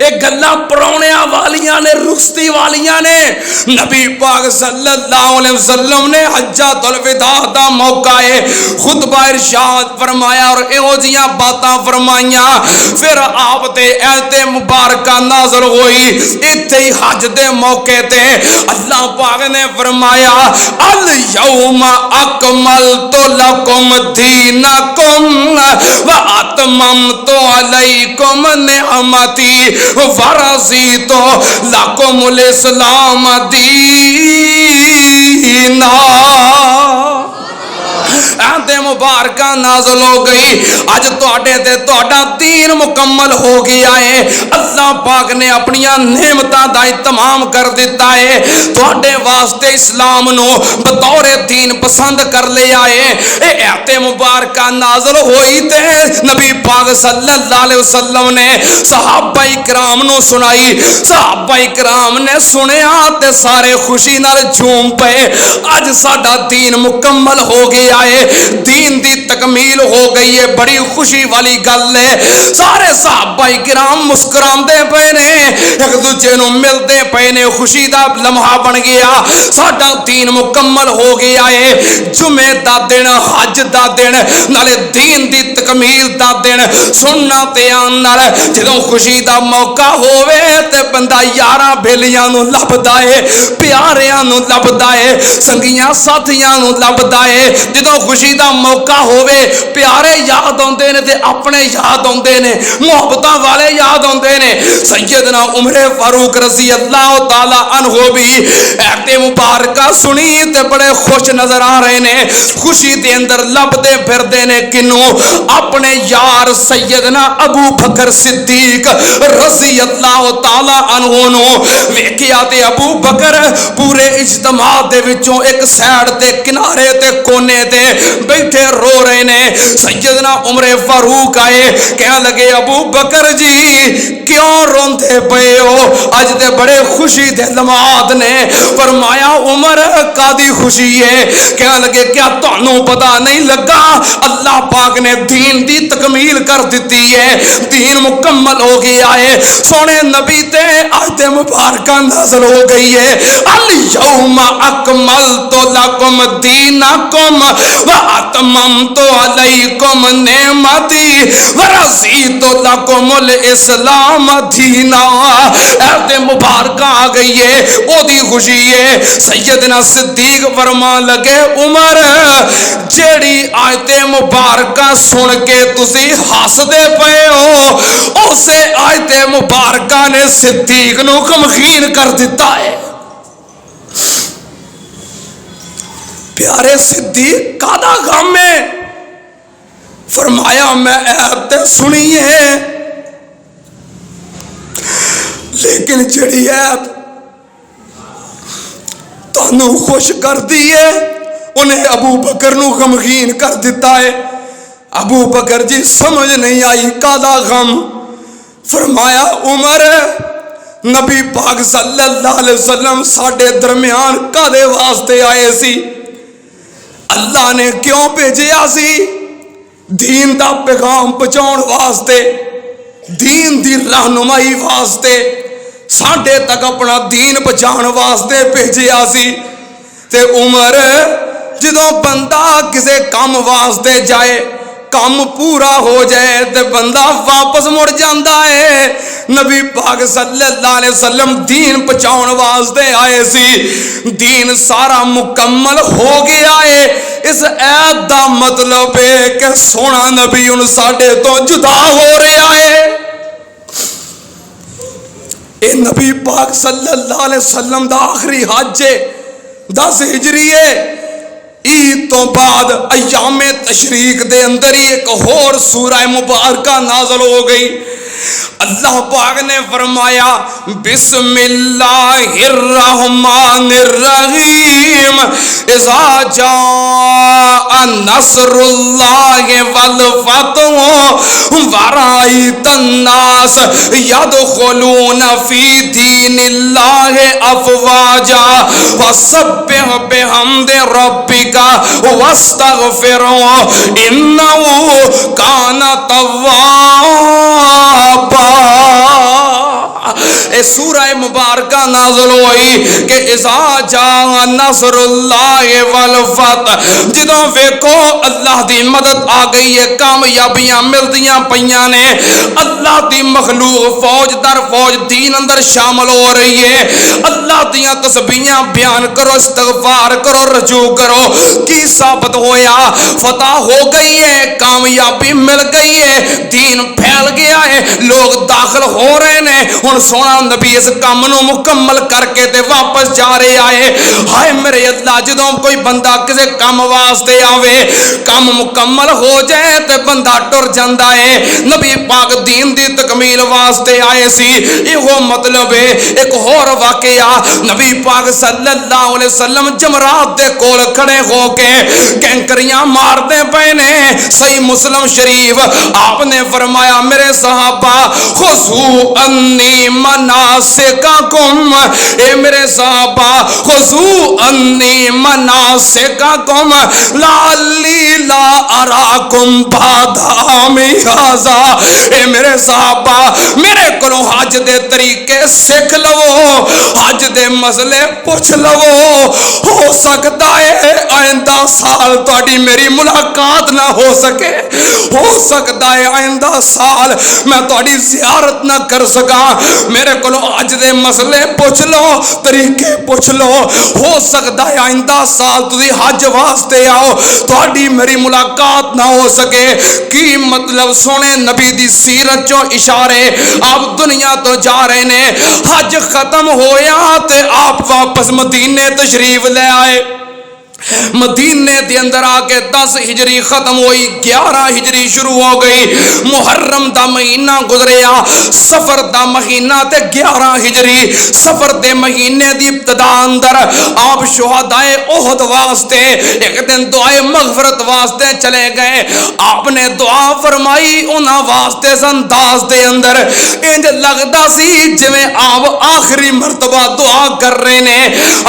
یہ گلاں پراؤنیاں والیاں نے، رخصتی والیاں نے. نبی پاک صلی اللہ علیہ وسلم نے حجۃ الوداع دا موقع ہے خطبہ ارشاد فرمایا اور ایہو جیاں باتاں فرمائیاں. پھر آپ دے ایت مبارکہ نازل ہوئی ایتھے ہی حج دے موقع تے. اللہ پاک نے فرمایا الیوم اکملت لکم دینکم واتممت علیکم نعمتی ورضیت لکم الاسلام دینا. آیت مبارکہ نازل ہو گئی. اج تواڈے تے تواڈا دین مکمل ہو گیا ہے. اللہ پاک نے اپنی نعمتاں دا اتمام کر دیتا ہے. تواڈے واسطے اسلام نو بطور دین پسند کر لیا ہے. اے آیت مبارکہ نازل ہوئی تے نبی پاک صلی اللہ علیہ وسلم نے صحابہ کرام نو سنائی. صحابہ کرام نے سنیا تے سارے خوشی نال جھوم پئے. اج ساڈا دین مکمل ہو گیا ہے, دین دی تکمیل ہو گئی ہے. بڑی خوشی والی گل ہے. سارے صحابہ کرام مسکراندے پے نے, ایک دوجے نو ملدے پے نے. خوشی دا لمحہ بن گیا. ساڈا دین مکمل ہو گیا ہے. جمعے دا دن, حج دا دن, نالے دین دی تکمیل دا دن. سننا تے آن نال جدوں خوشی دا موقع ہووے تے بندہ یاراں بیلیاں نو لبدا ہے, پیاریاں نو لبدا ہے, سنگیاں ساتھیاں نو لبدا ہے. جدوں خوشی دا موقع ہووے پیارے یاد آندے نے تے اپنے یاد آندے نے, محبتاں والے یاد آندے نے. سیدنا عمر فاروق رضی اللہ تعالی عنہ بھی ایت مبارکہ سنی تے بڑے خوش نظر آ رہے نے. خوشی دے اندر لبدے پھردے نے کنوں اپنے یار سیدنا ابو بکر صدیق رضی اللہ تعالی عنہ نو. ویکھیا تے ابو بکر پورے اجتماع دے وچوں ایک سائڈ تے کنارے تے کونے تے بیٹھے رو رہے نے. سیدنا عمر فاروق آئے, کہنے لگے ابو بکر جی کیوں روندے پئے ہو, اج تے بڑے خوشی دے لمحات نے. فرمایا عمر کادی خوشی ہے. کہنے لگے کیا تانوں پتہ نہیں لگا اللہ پاک نے دین دی تکمیل کر دیتی ہے, دین مکمل ہو گیا ہے. سونے نبی تے آیت مبارکہ نازل ہو گئی ہے الیوم اکملت لکم دینکم واتممت علیکم نعمتی ورضیت لکم الاسلام دینا. آیت مبارکہ آ گئی ہے, او دی خوشی ہے. سیدنا صدیق فرمان لگے عمر جیڑی آیت مبارکہ سن کے تسی ہسدے پئے ہو اسے آیت مبارکہ نے صدیق نو غمگین کر دیتا ہے. پیارے صدیق کادا غم ہے؟ فرمایا میں ایت سنی ہے لیکن جڑی ایت تانوں خوش کر دی ہے انہیں ابو بکر نو غمگین کر دیتا ہے. ابو بکر جی سمجھ نہیں آئی کادا غم. فرمایا عمر نبی پاک صلی اللہ علیہ وسلم ساڈے درمیان کادے واسطے آئے سی؟ اللہ نے کیوں بھیجیا سی؟ دین دا پیغام پہنچاؤن واسطے, دین دی رہنمائی واسطے, ساڈے تک اپنا دین پہنچان واسطے بھیجیا سی. تے عمر جدوں بندہ کسے کام واسطے جائے, کام پورا ہو جائے تے بندہ واپس مڑ جاندا ہے. نبی پاک صلی اللہ علیہ وسلم دین پہنچاؤن واسطے آئے سی, دین سارا مکمل ہو گیا ہے. اس ایت دا مطلب ہے کہ سونا نبی ان ساڈے تو جدا ہو رہا ہے. اے نبی پاک صلی اللہ علیہ وسلم دا آخری حج 10 ہجری ہے. عید تو بعد ایام تشریق دے اندر ہی ایک اور سورہ مبارکہ نازل ہو گئی. اللہ پاک نے فرمایا بسم اللہ الرحمن الرحیم اذا جاء نصر اللہ والفتح ورأیت الناس يدخلون فی دین اللہ افواجا فسبح بحمد ربک واستغفرہ انہ کان توابا. اے سورہ مبارکہ نازل ہوئی کہ اذا جاء نصر اللہ والفتح، جدوں ویکھو اللہ دی مدد آ گئی ہے، کامیابیاں ملدیاں پیاں نے، اللہ دی مخلوق فوج در فوج دین اندر شامل ہو رہی ہے، اللہ دیاں تسبیحاں بیان کرو، استغفار کرو، رجوع کرو، کی ثابت ہویا؟ فتح ہو گئی ہے، کامیابی مل گئی ہے، دین پھیل گیا ہے، لوگ داخل ہو رہے نے۔ ہن سونا نبی اس کام نو مکمل کر کے تے واپس جا رہے آئے۔ ہائے میرے اللہ، جدوں کوئی بندہ کسے کام واسطے آوے، کام مکمل ہو جائے تے بندہ ٹر جاندا ہے۔ نبی پاک دین دی تکمیل واسطے آئے سی، یہ مطلب ہے۔ ایک اور واقعہ، نبی پاک صلی اللہ علیہ وسلم جمرات دے کول کھڑے ہو کے کینکریاں مار دے پے نے۔ صحیح مسلم شریف آپ نے فرمایا میرے صحابہ خذوا انی مناسککم، اے میرے صحابہ خذوا انی مناسککم لعلی لا اراکم بعد عامی ھذا، اے میرے صحابہ میرے کولوں حج دے طریقے سکھ لو، حج دے مسئلے پوچھ لو، ہو سکتا ہے آئندہ سال تہاڈی میری ملاقات نہ ہو سکے، ہو سکتا ہے آئندہ سال میں تہاڈی زیارت نہ کر سکاں، میرے کولوں حج دے مسئلے پوچھ لو، طریقے پوچھ لو، ہو سکتا ہے آئندہ سال تسی حج واسطے آؤ، تہاڈی میری ملاقات نہ ہو سکے۔ کی مطلب؟ سونے نبی دی سیرت چوں اشارے، آپ دنیا تو جا رہے نے، حج ختم ہویا تے آپ واپس مدینے تشریف لے آئے۔ مدینے دے اندر آ کے 10 ہجری ختم ہوئی، 11 ہجری شروع ہو گئی، محرم دا مہینہ گزریا، سفر دا مہینہ تے 11 ہجری، سفر دے مہینے دی ابتدا اندر آپ شہدائے احد واسطے ایک دن دعائے مغفرت واسطے چلے گئے۔ آپ نے دعا فرمائی انہاں واسطے انداز دے اندر انج لگدا سی جویں آپ آخری مرتبہ دعا کر رہے نے،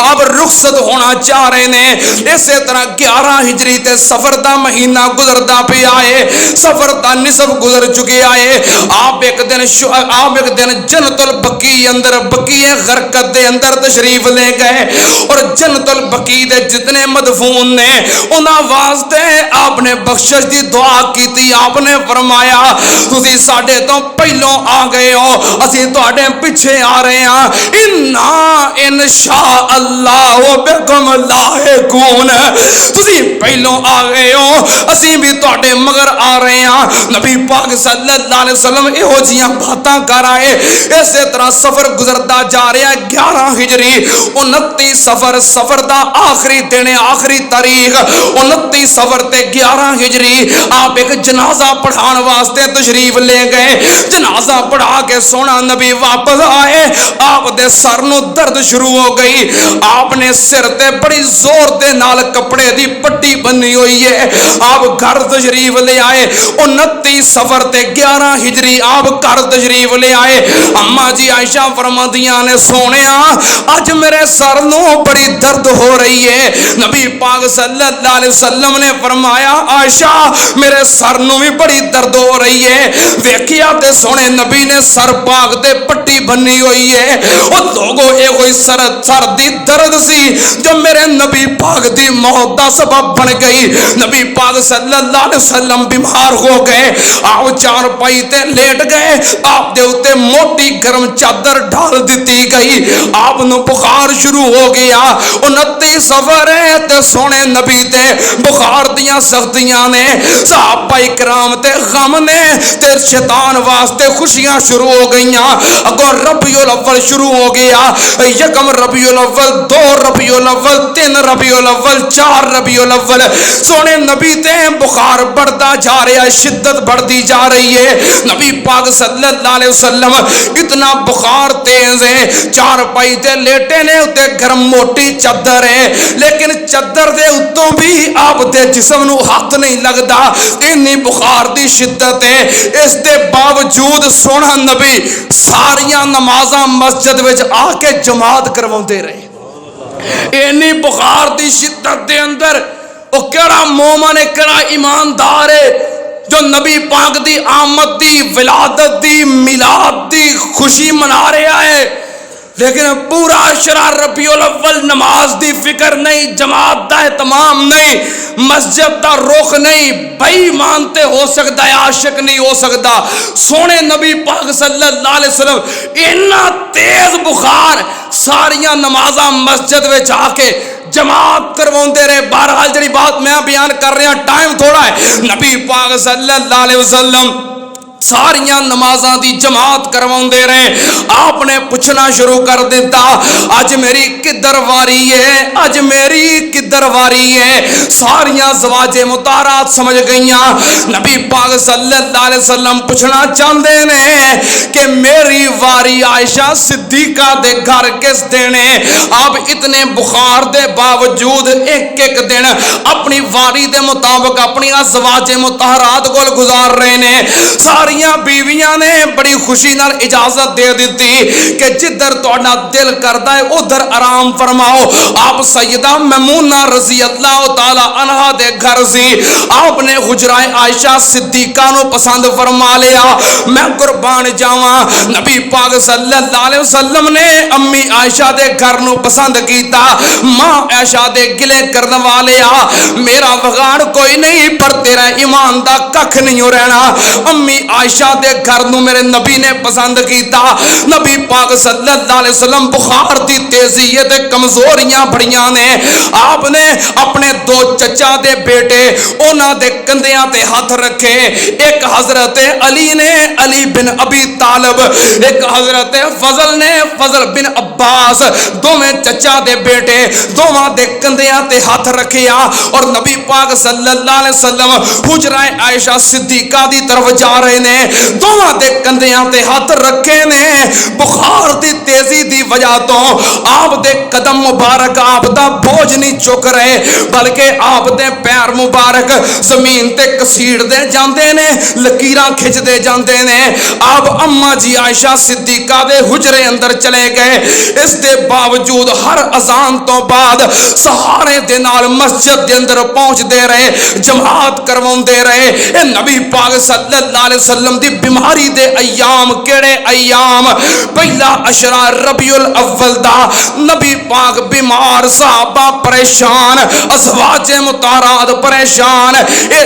آپ رخصت ہونا چاہ رہے نے۔ اسی طرح 11 ہجری تے سفر دا مہینہ گزردا پیا ہے، سفر دا نصف گزر چکے آئے۔ آپ ایک دن جنت البقیع اندر، بقیع غرقد دے اندر تشریف لے گئے، اور جنت البقیع دے جتنے مدفون نے انہاں واسطے آپ نے بخشش دی دعا کیتی۔ آپ نے فرمایا تسی ساڈے تو پہلوں آ گئے ہو، اسی تہاڈے پیچھے آ رہے ہاں، انا انشاء اللہ بکم لاحقون، تسی پہلوں آ گئے ہو، اسی بھی تہاڈے مگر آ رہے ہاں۔ نبی پاک صلی اللہ علیہ وسلم یہو جیاں باتاں کر آئے۔ اسی طرح سفر گزرتا جا رہا ہے۔ 11 ہجری 29 سفر، سفر دا آخری دن، آخری تاریخ 29 سفر تے 11 ہجری آپ ایک جنازہ پڑھان واسطے تشریف لے گئے۔ جنازہ پڑھا کے سونا نبی واپس آئے، آپ دے سر نو درد شروع ہو گئی، آپ نے سر تے بڑی زور دے نال کپڑے دی پٹی بنی ہوئی ہے، آپ گھر تشریف لے آئے۔ 29 سفر تے 11 ہجری آپ گھر تشریف لے آئے۔ اما جی عائشہ فرماندیاں نے سونیا اج میرے سر نو بڑی درد ہو رہی ہے۔ نبی پاک صلی اللہ علیہ وسلم نے فرمایا عائشہ میرے سر نو بھی بڑی درد ہو رہی ہے۔ ویکھیا تے سونے نبی نے سر پاک تے پٹی بنی ہوئی ہے۔ او لوگوں اے کوئی سر دی درد سی جو میرے نبی پاک دی موت دا سبب بن گئی۔ نبی پاک صلی اللہ علیہ وسلم بیمار ہو گئے، آپ چار پائی تے لیٹ گئے، آپ دے اوتے موٹی گرم چادر ڈال دیتی گئی، آپ نو بخار شروع ہو گیا۔ 29 سفر ہے تے سونے نبی تے بخار دیاں سختیاں نے، صحابہ کرام تے غم نے تے شیطان واسطے خوشیاں شروع ہو گئیاں۔ اگوں ربیع الاول شروع ہو گیا، یکم ربیع الاول، 2 ربیع الاول، 3 ربیع الاول، 4 ربیع الاول، سونے نبی تے بخار بڑھتا جا رہا ہے، شدت بڑھتی جا رہی ہے۔ نبی پاک صلی اللہ علیہ وسلم اتنا بخار تیز ہے، چار پائی تے لیٹے نے، اتے گرم موٹی چادر ہے، لیکن چادر دے اتوں بھی آپ دے جسم نو ہاتھ نہیں لگتا، اتنی بخار دی شدت ہے۔ اس دے باوجود سونا نبی ساریاں نمازاں مسجد وچ آ کے جماعت کرواندے رہے۔ اینی بخار دی شدت دے اندر او کیڑا مومن ہے، کیڑا ایماندار ہے، جو نبی پاک دی آمد دی ولادت دی میلاد دی خوشی منا رہا ہے، لیکن پورا عشرہ ربیع الاول نماز دی فکر نہیں، جماعت دا اہتمام نہیں، مسجد دا رخ نہیں، بے ایمان تے ہو سکتا ہے، عاشق نہیں ہو سکتا۔ سونے نبی پاک صلی اللہ علیہ وسلم اتنا تیز بخار، ساریاں نمازاں مسجد وچ آ کے جماعت کرواندے رہے۔ بہرحال جڑی بات میں بیان کر رہا، ٹائم تھوڑا ہے، نبی پاک صلی اللہ علیہ وسلم ساریاں نمازاں دی جماعت کرواندے رہے۔ آپ نے پوچھنا شروع کر دیتا، اج میری کدھر واری ہے، اج میری کدھر واری ہے۔ ساریاں زواج مطہرات سمجھ گئیاں، نبی پاک صلی اللہ علیہ وسلم پوچھنا چاہتے ہیں کہ میری واری عائشہ صدیقہ دے گھر کس دن ہے؟ آپ اتنے بخار دے باوجود ایک ایک دن اپنی واری دے مطابق اپنی زواج مطہرات کو گزار رہے ہیں۔ ساری بیویاں نے بڑی خوشی نال اجازت دے دیتی کہ جدھر تہاڈا دل کردا ہے ادھر آرام فرماؤ۔ آپ سیدہ میمونہ رضی اللہ تعالی عنہا دے گھر سی، آپ نے حجرہ عائشہ صدیقہ نو پسند فرما لیا۔ میں قربان جاواں، نبی پاک صلی اللہ علیہ وسلم نے امی عائشہ دے گھر نو پسند کیتا، ماں عائشہ دے گلے کرن والیا میرا وگاڑ کوئی نہیں پر تیرا ایمان دا ککھ نہیں رہنا۔ امی عائشہ دے گھر نو میرے نبی نے پسند کیتا۔ نبی پاک صلی اللہ علیہ وسلم بخار دی تیزی تے کمزوریاں بڑیاں نے، آپ نے اپنے دو چچا دے بیٹے انہاں دے کندھیاں تے ہاتھ رکھے، ایک حضرت علی نے علی بن ابی طالب، ایک حضرت فضل نے فضل بن عباس، دوویں چچا دے بیٹے دوواں دے کندھیاں تے ہاتھ رکھیا اور نبی پاک صلی اللہ علیہ وسلم حجرہ عائشہ صدیقہ دی طرف جا رہے نے، دوواں دے کندھیاں تے ہاتھ رکھے نے۔ بخار دی تیزی دی وجہ تو آپ دے قدم مبارک آپ دا بوجھ نہیں چک رہے، بلکہ آپ دے پیر مبارک زمین تے کسیڑ دے جاندے نے، لکیراں کھچ دے جاندے نے۔ آپ اما جی عائشہ صدیقہ دے حجرے اندر چلے گئے، اس دے باوجود ہر اذان تو بعد سہارے دے نال مسجد دے اندر پہنچ دے رہے، جماعت کرواون دے رہے۔ اے نبی پاک صلی اللہ علیہ وسلم دی بیماری دے ایام کیڑے ایام؟ پہلا عشرہ ربیع الاول دا، نبی پاک بیمار، صحابہ پریشان، ازواج مطہرات پریشان۔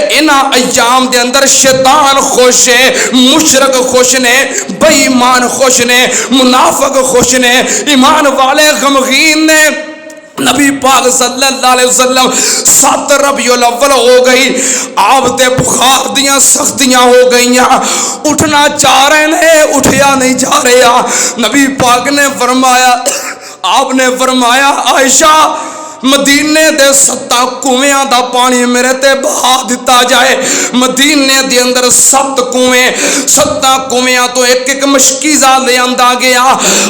انہاں ایام دے اندر شیطان خوش ہے، مشرک خوش نے، بے ایمان خوش نے، منافق خوش نے، ایمان والے غمگین نے۔ نبی پاک صلی اللہ علیہ وسلم 7 ربیع الاول ہو گئی، آپ دے بخار دیاں سختیاں ہو گئیاں، اٹھنا چاہ رہے نے، اٹھیا نہیں جا رہا۔ نبی پاک نے فرمایا، آپ نے فرمایا عائشہ مدینے دے 7 کنویں دا پانی میرے تے بہا دیتا جائے۔ مدینے دے اندر 7 کنویں، 7 کنویں تو ایک ایک مشکیزہ لے آندا گیا۔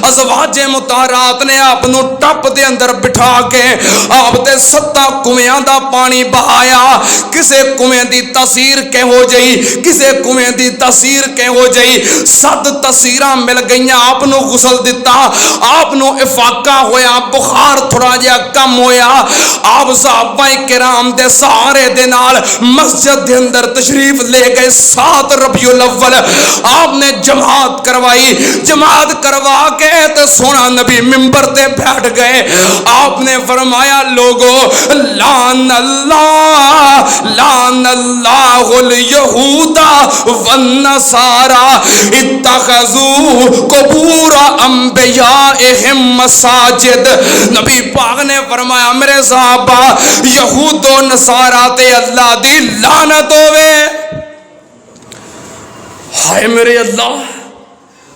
ازواج مطہرات نے آپ نو ٹپ دے اندر بٹھا کے آپ دے 7 کنویں دا پانی بہایا۔ کسے کنویں دی تاثیر کہ ہو جئی، کسے کنویں دی تاثیر کہ ہو جئی، 7 تاثیراں مل گئیاں۔ آپ نو غسل دتا، آپ نو افاقہ ہویا، بخار تھوڑا جہا کم ہویا۔ آپ صحابہ کرام دے سہارے دے نال مسجد دے اندر تشریف لے گئے۔ 7 ربیع الاول آپ نے جماعت کروائی، جماعت کروا کے تو سونا نبی منبر تے بیٹھ گئے۔ آپ نے فرمایا لوگو لعن اللہ، لعن اللہ الیہود والنصارى اتخذوا قبور انبیائہم مساجد۔ نبی پاک نے فرمایا میرے صحابہ یہود و نصارہ تے اللہ دی لعنت ہوے۔ ہائے میرے اللہ،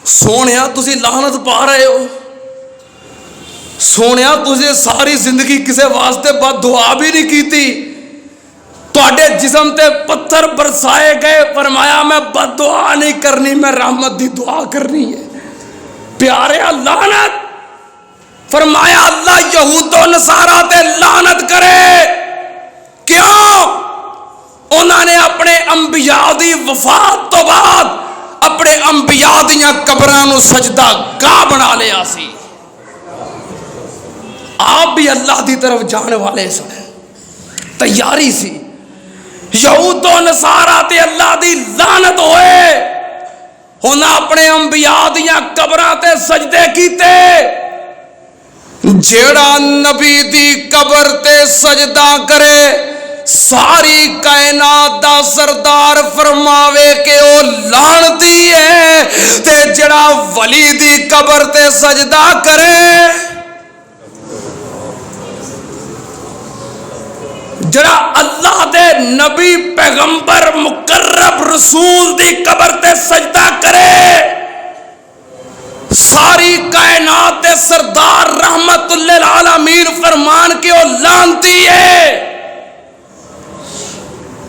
سونیا تسی لعنت پا رہے ہو، سونیا تسی ساری زندگی کسے واسطے بد دعا بھی نہیں کیتی، تواڈے جسم تے پتھر برسائے گئے، فرمایا میں بد دعا نہیں کرنی، میں رحمت دی دعا کرنی ہے۔ پیارے لعنت، فرمایا اللہ یہود و نصارہ تے لعنت کرے۔ کیوں؟ انہوں نے اپنے انبیاء دی وفات تو بعد اپنے انبیاء دیاں قبراں نو سجدہ گاہ بنا لیا سی۔ آپ بھی اللہ دی طرف جانے والے سن، تیاری سی، یہود و نصارا تے اللہ دی لعنت ہوئے، انہاں اپنے انبیاء دیاں قبراں تے سجدے کیتے۔ جیڑا نبی دی قبر تے سجدہ کرے ساری کائنات دا سردار فرماوے کہ او لعنتی ہے، تے جڑا ولی دی قبر تے سجدہ کرے، جڑا اللہ دے نبی پیغمبر مقرب رسول دی قبر تے سجدہ کرے، ساری کائنات دے سردار رحمت للعالمین فرمان کہ او لعنتی ہے۔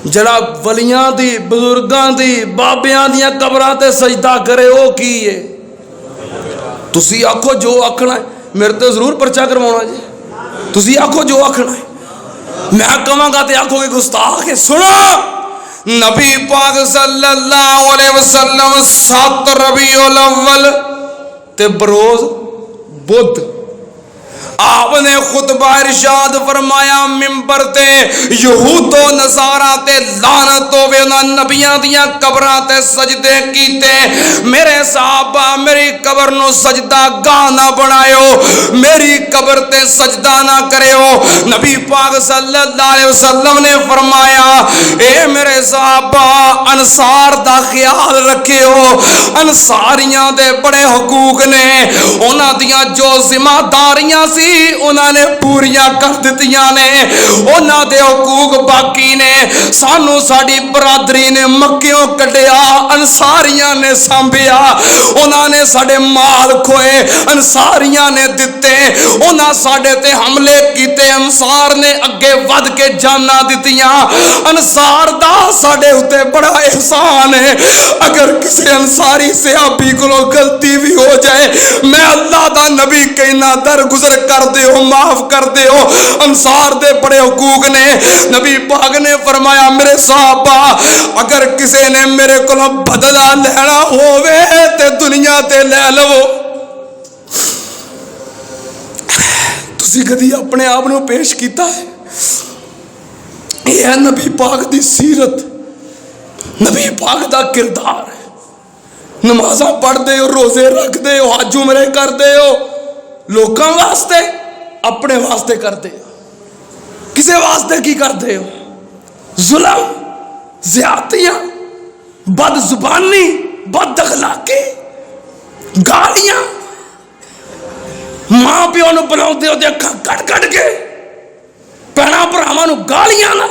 جڑا ولیاں دی بزرگاں دی بابیاں دیاں قبراں تے سجدہ کرے او کی ہے؟ تسی آکھو جو آکھنا ہے، میرے تے ضرور پرچہ کروانا جی، تسی آکھو جو آکھنا ہے، میں کہاں گا تے آکھو گے گستاخ ہے۔ سنو، نبی پاک صلی اللہ علیہ وسلم 7 ربیع الاول تے بروز بدھ آپ نے خطبہ ارشاد فرمایا ممبر تے یہود و نصارا تے لعنت ہوے انہاں نبیاں دیاں قبراں تے سجدے کیتے۔ میرے صحابہ میری قبر نو سجدہ گاہ نہ بنایو، میری قبر تے سجدہ نہ کریو۔ نبی پاک صلی اللہ علیہ وسلم نے فرمایا اے میرے صحابہ انصار دا خیال رکھیو، انصاریاں دے بڑے حقوق نے، انہاں دیاں جو ذمہ داریاں سی انہاں نے پوریاں کر دتیاں نے، انہاں دے حقوق باقی نے۔ سانو ساڈی برادری نے مکیوں کڈیا، انصاریاں نے سانبھیا، انہاں نے ساڈے مال کھوئے، انصاریاں نے دتے، انہاں ساڈے تے حملے کیتے، انصار نے اگے ود کے جاناں دتیاں۔ انصار دا ساڈے اتے بڑا احسان ہے، اگر کسی انصاری صحابی کو غلطی بھی ہو جائے میں اللہ دا نبی کہنا درگزر کر دیو، معاف کر دیو، انصار دے بڑے حقوق نے۔ نبی پاک نے فرمایا میرے صحابہ اگر کسی نے میرے کو بدلہ لینا ہووے تے دنیا تے لے لو۔ تسی کدی اپنے آپ نو پیش کیتا ہے؟ یہ نبی پاک دی سیرت، نبی پاک دا کردار ہے۔ نمازاں پڑھ دے ہو، روزے رکھ دے ہو، حج عمرے کر دے ہو، لوکاں واسطے اپنے واسطے کر دے ہو، کسے واسطے کی کر دے ہو؟ ظلم، زیادتیاں، بد زبانی، بد اخلاقی، گالیاں، ماں پیو نو بلاؤ دے ہو دے اکھاں کٹ کٹ کے، بہناں بھراواں نو گالیاں نہ،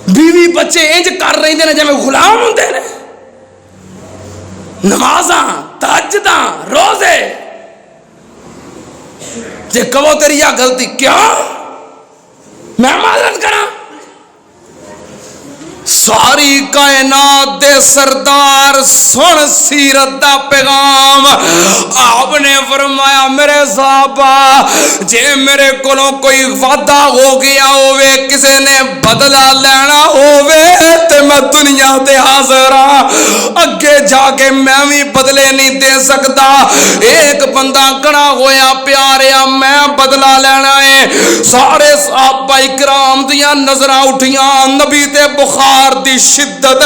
بیوی بچے انج کر رہے نے جویں غلام ہوندے نے، نمازاں، تہجداں، روزے، جے کہو تیری یا غلطی کیا میں معذرت کراں؟ ساری کائنات دے سردار سن سیرت دا پیغام۔ آپ نے فرمایا میرے صحابہ جے میرے کولوں کوئی وعدہ ہو گیا ہووے، کسے نے بدلہ لینا ہووے تے میں دنیا تے حاضر ہاں، اگے جا کے میں بھی بدلے نہیں دے سکتا۔ ایک بندہ کھڑا ہویا پیاریا میں بدلہ لینا ہے، سارے صحابہ اکرام دیاں نظراں اٹھیاں، نبی تے بخار دی شدت،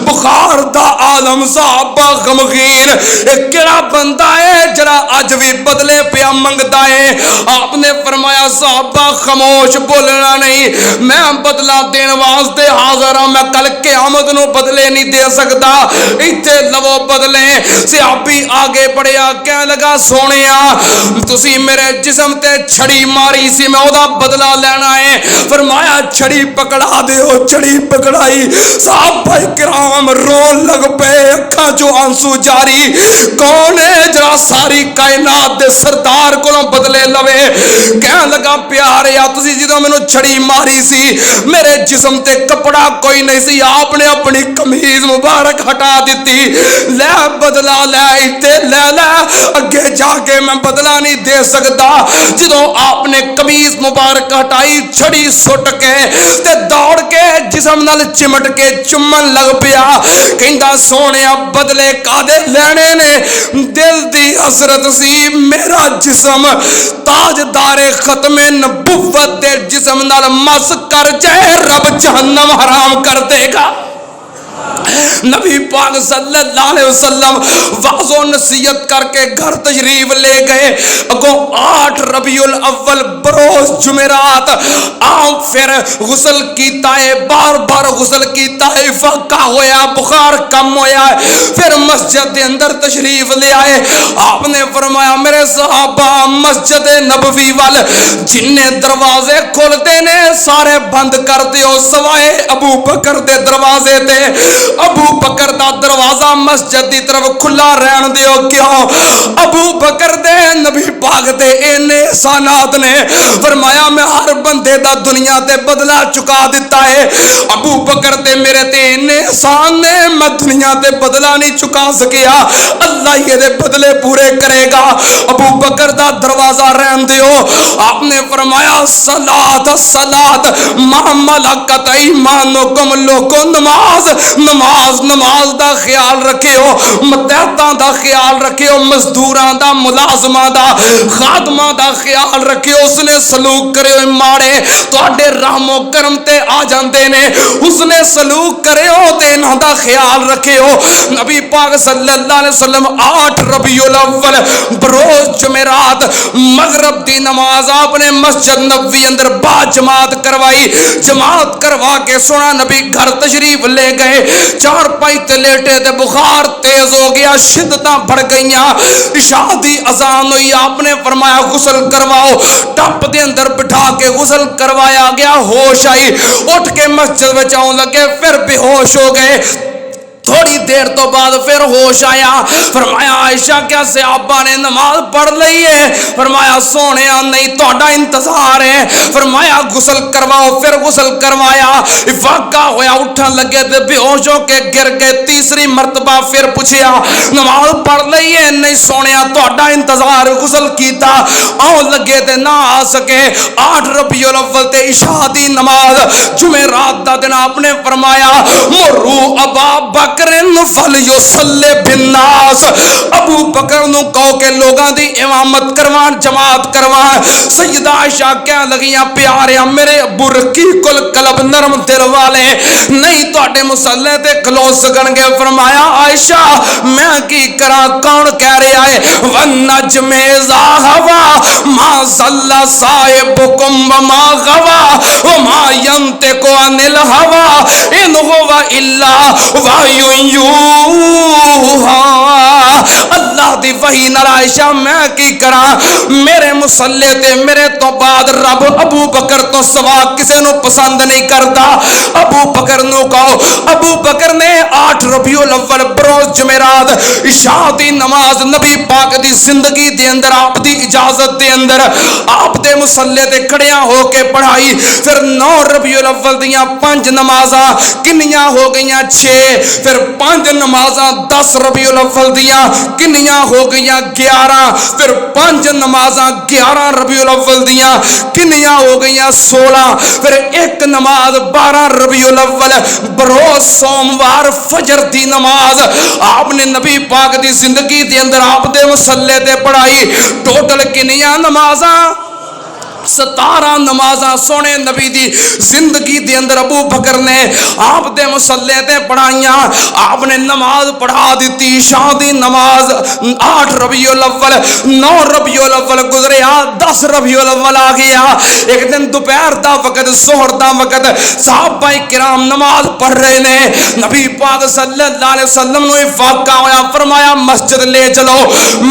بخار دا عالم، صحابہ غمگین، ایک کیڑا بندہ ہے جڑا اج بھی بدلے پیا منگدا ہے؟ آپ نے فرمایا صحابہ خاموش بولنا نہیں، میں بدلہ دین واسطے حاضر ہوں، میں کل قیامت نو بدلے نہیں دے سکتا، ایتھے لو بدلے۔ صحابی آگے بڑھیا کہنے لگا سونیا تسی میرے جسم تے چھڑی ماری سی، میں اودا بدلہ لینا ہے۔ فرمایا چھڑی پکڑا دیو، چھڑی پکڑائی، صحابہ کرام رون لگ پے، اکھاں جو آنسو جاری۔ کون ہے جڑا ساری کائنات دے سردار کولوں بدلے لوے؟ کہنے لگا پیاریا تسی جدوں مینوں چھڑی ماری سی میرے جسم تے کپڑا کوئی نہیں سی، آپ نے اپنی قمیض مبارک ہٹا دیتی، لے بدلہ لے، ایتھے لے لے، اگے جا کے میں بدلہ نہیں دے سکتا۔ جدوں آپ نے قمیض مبارک ہٹائی، چھڑی سٹ کے تے دوڑ کے جسم نال چمٹ لپٹ کے چمن لگ پیا کہندا سونیا بدلے کادے لینے نے دل دی حسرت سی میرا جسم تاجدار ختم نبوت دے جسم نال مس کر جائے رب جہنم حرام کر دے گا نبی پاک صلی اللہ علیہ وسلم واعظ و نصیحت کر کے گھر تشریف لے گئے اگوں 8 ربیع الاول بروز جمعرات آپ پھر غسل کیتا ہے بار بار غسل کیتا ہے فقہ ہویا بخار کم ہویا ہے پھر مسجد دے اندر تشریف لے آئے آپ نے فرمایا میرے صحابہ مسجد نبوی وال جننے دروازے کھولتے نے سارے بند کر دیو سوائے ابو بکر دے دروازے تے ابو بکر دا دروازہ مسجد دی طرف کھلا رہن دیو کیوں ابو بکر دے نبی پاک دے اینے احسانات نے فرمایا میں ہر بندے دا دنیا تے بدلہ چکا دیتا ہے ابو بکر دے میرے تے اینے احسان نے میں دنیا تے بدلہ نہیں چکا سکیا اللہ یہ دے بدلے پورے کرے گا ابو بکر دا دروازہ رہن دیو آپ نے فرمایا صلاۃ صلاۃ ما ملکت ایمانکم لوگو نماز نماز نماز دا خیال رکھیو متحداں دا خیال رکھیو مزدوراں دا ملازماں دا خادماں دا خیال رکھیو اس نے سلوک کریو ماڑے تواڈے رحم و کرم تے آ جاندے نے اس نے سلوک کریو تے انہاں دا خیال رکھیو نبی پاک صلی اللہ علیہ وسلم 8 ربیع الاول بروز جمعرات مغرب دی نماز آپ نے مسجد نبوی اندر با جماعت کروائی جماعت کروا کے سونا نبی گھر تشریف لے گئے چار پائی تے لیٹے تے بخار تیز ہو گیا شدتاں بڑھ گئیاں عشاء دی اذان ہوئی آپ نے فرمایا غسل کرواؤ ٹپ دے اندر بٹھا کے غسل کروایا گیا ہوش آئی اٹھ کے مسجد میں جاؤں لگے پھر بے ہوش ہو گئے تھوڑی دیر تو بعد پھر ہوش آیا فرمایا عائشہ کیا صحابہ نے نماز پڑھ لئی ہے فرمایا سونیا نہیں تہاڈا انتظار ہے فرمایا غسل کرواؤ پھر غسل کروایا واقعہ ہویا اٹھن لگے تے بے ہوش ہو کے گر گئے تیسری مرتبہ پھر پوچھیا نماز پڑھ لئی ہے نہیں سونیا تہاڈا انتظار غسل کیتا آؤں لگے تے نہ آ سکے 8 ربیع الاول تے عشاء دی نماز جمعرات دا دن آپ نے فرمایا مرو ابا بکر فلیصلی بالناس ابو بکر نو کہو کہ لوگاں دی امامت کروان جماعت کروان سیدہ عائشہ کہنے لگیاں پیاریاں میرے ابو رقیق القلب نرم دل والے نہیں تواڈے مصلی تے کھلو سکن گے فرمایا عائشہ میں کی کراں کون کہہ رہا ہے والنجم اذا هوى ما ضل صاحبكم وما غوى وما ينطق عن الهوى ان هو الا وحی اللہ دی وحی نال عائشہ میں کی کراں میرے مصلی تے میرے تو بعد رب ابو بکر تو سوا کسے نو پسند نہیں کرتا ابو بکر نو کہو ابو بکر نے 8 ربیع الاول بروز جمعرات عشاء دی نماز نبی پاک دی زندگی دے اندر آپ دی اجازت دے اندر آپ دے مصلی تے کھڑیاں ہو کے پڑھائی پھر 9 ربیع الاول دیاں 5 نمازاں کنیاں ہو گئیاں 6 پھر 5 نمازاں 10 ربیع الاول دیاں کنیاں ہو گئیاں 11 پھر 5 نمازاں 11 ربیع الاول دیاں کنیاں ہو گئیاں 16 پھر ایک نماز 12 ربیع الاول بروز سوموار فجر دی نماز آپ نے نبی پاک دی زندگی دے اندر آپ دے مصلی تے پڑھائی ٹوٹل کنیاں نمازاں 17 نمازاں سونے نبی دی زندگی دے اندر ابو بکر نے آپ دے مصلی تے پڑھائیاں آپ نے نماز پڑھا دیتی عشاء دی نماز 8 ربیع الاول 9 ربیع الاول گزریا 10 ربیع الاول آ گیا ایک دن دوپہر دا وقت ظہر دا وقت صحابہ کرام نماز پڑھ رہے نے نبی پاک صلی اللہ علیہ وسلم نے واقعہ ہویا فرمایا مسجد لے چلو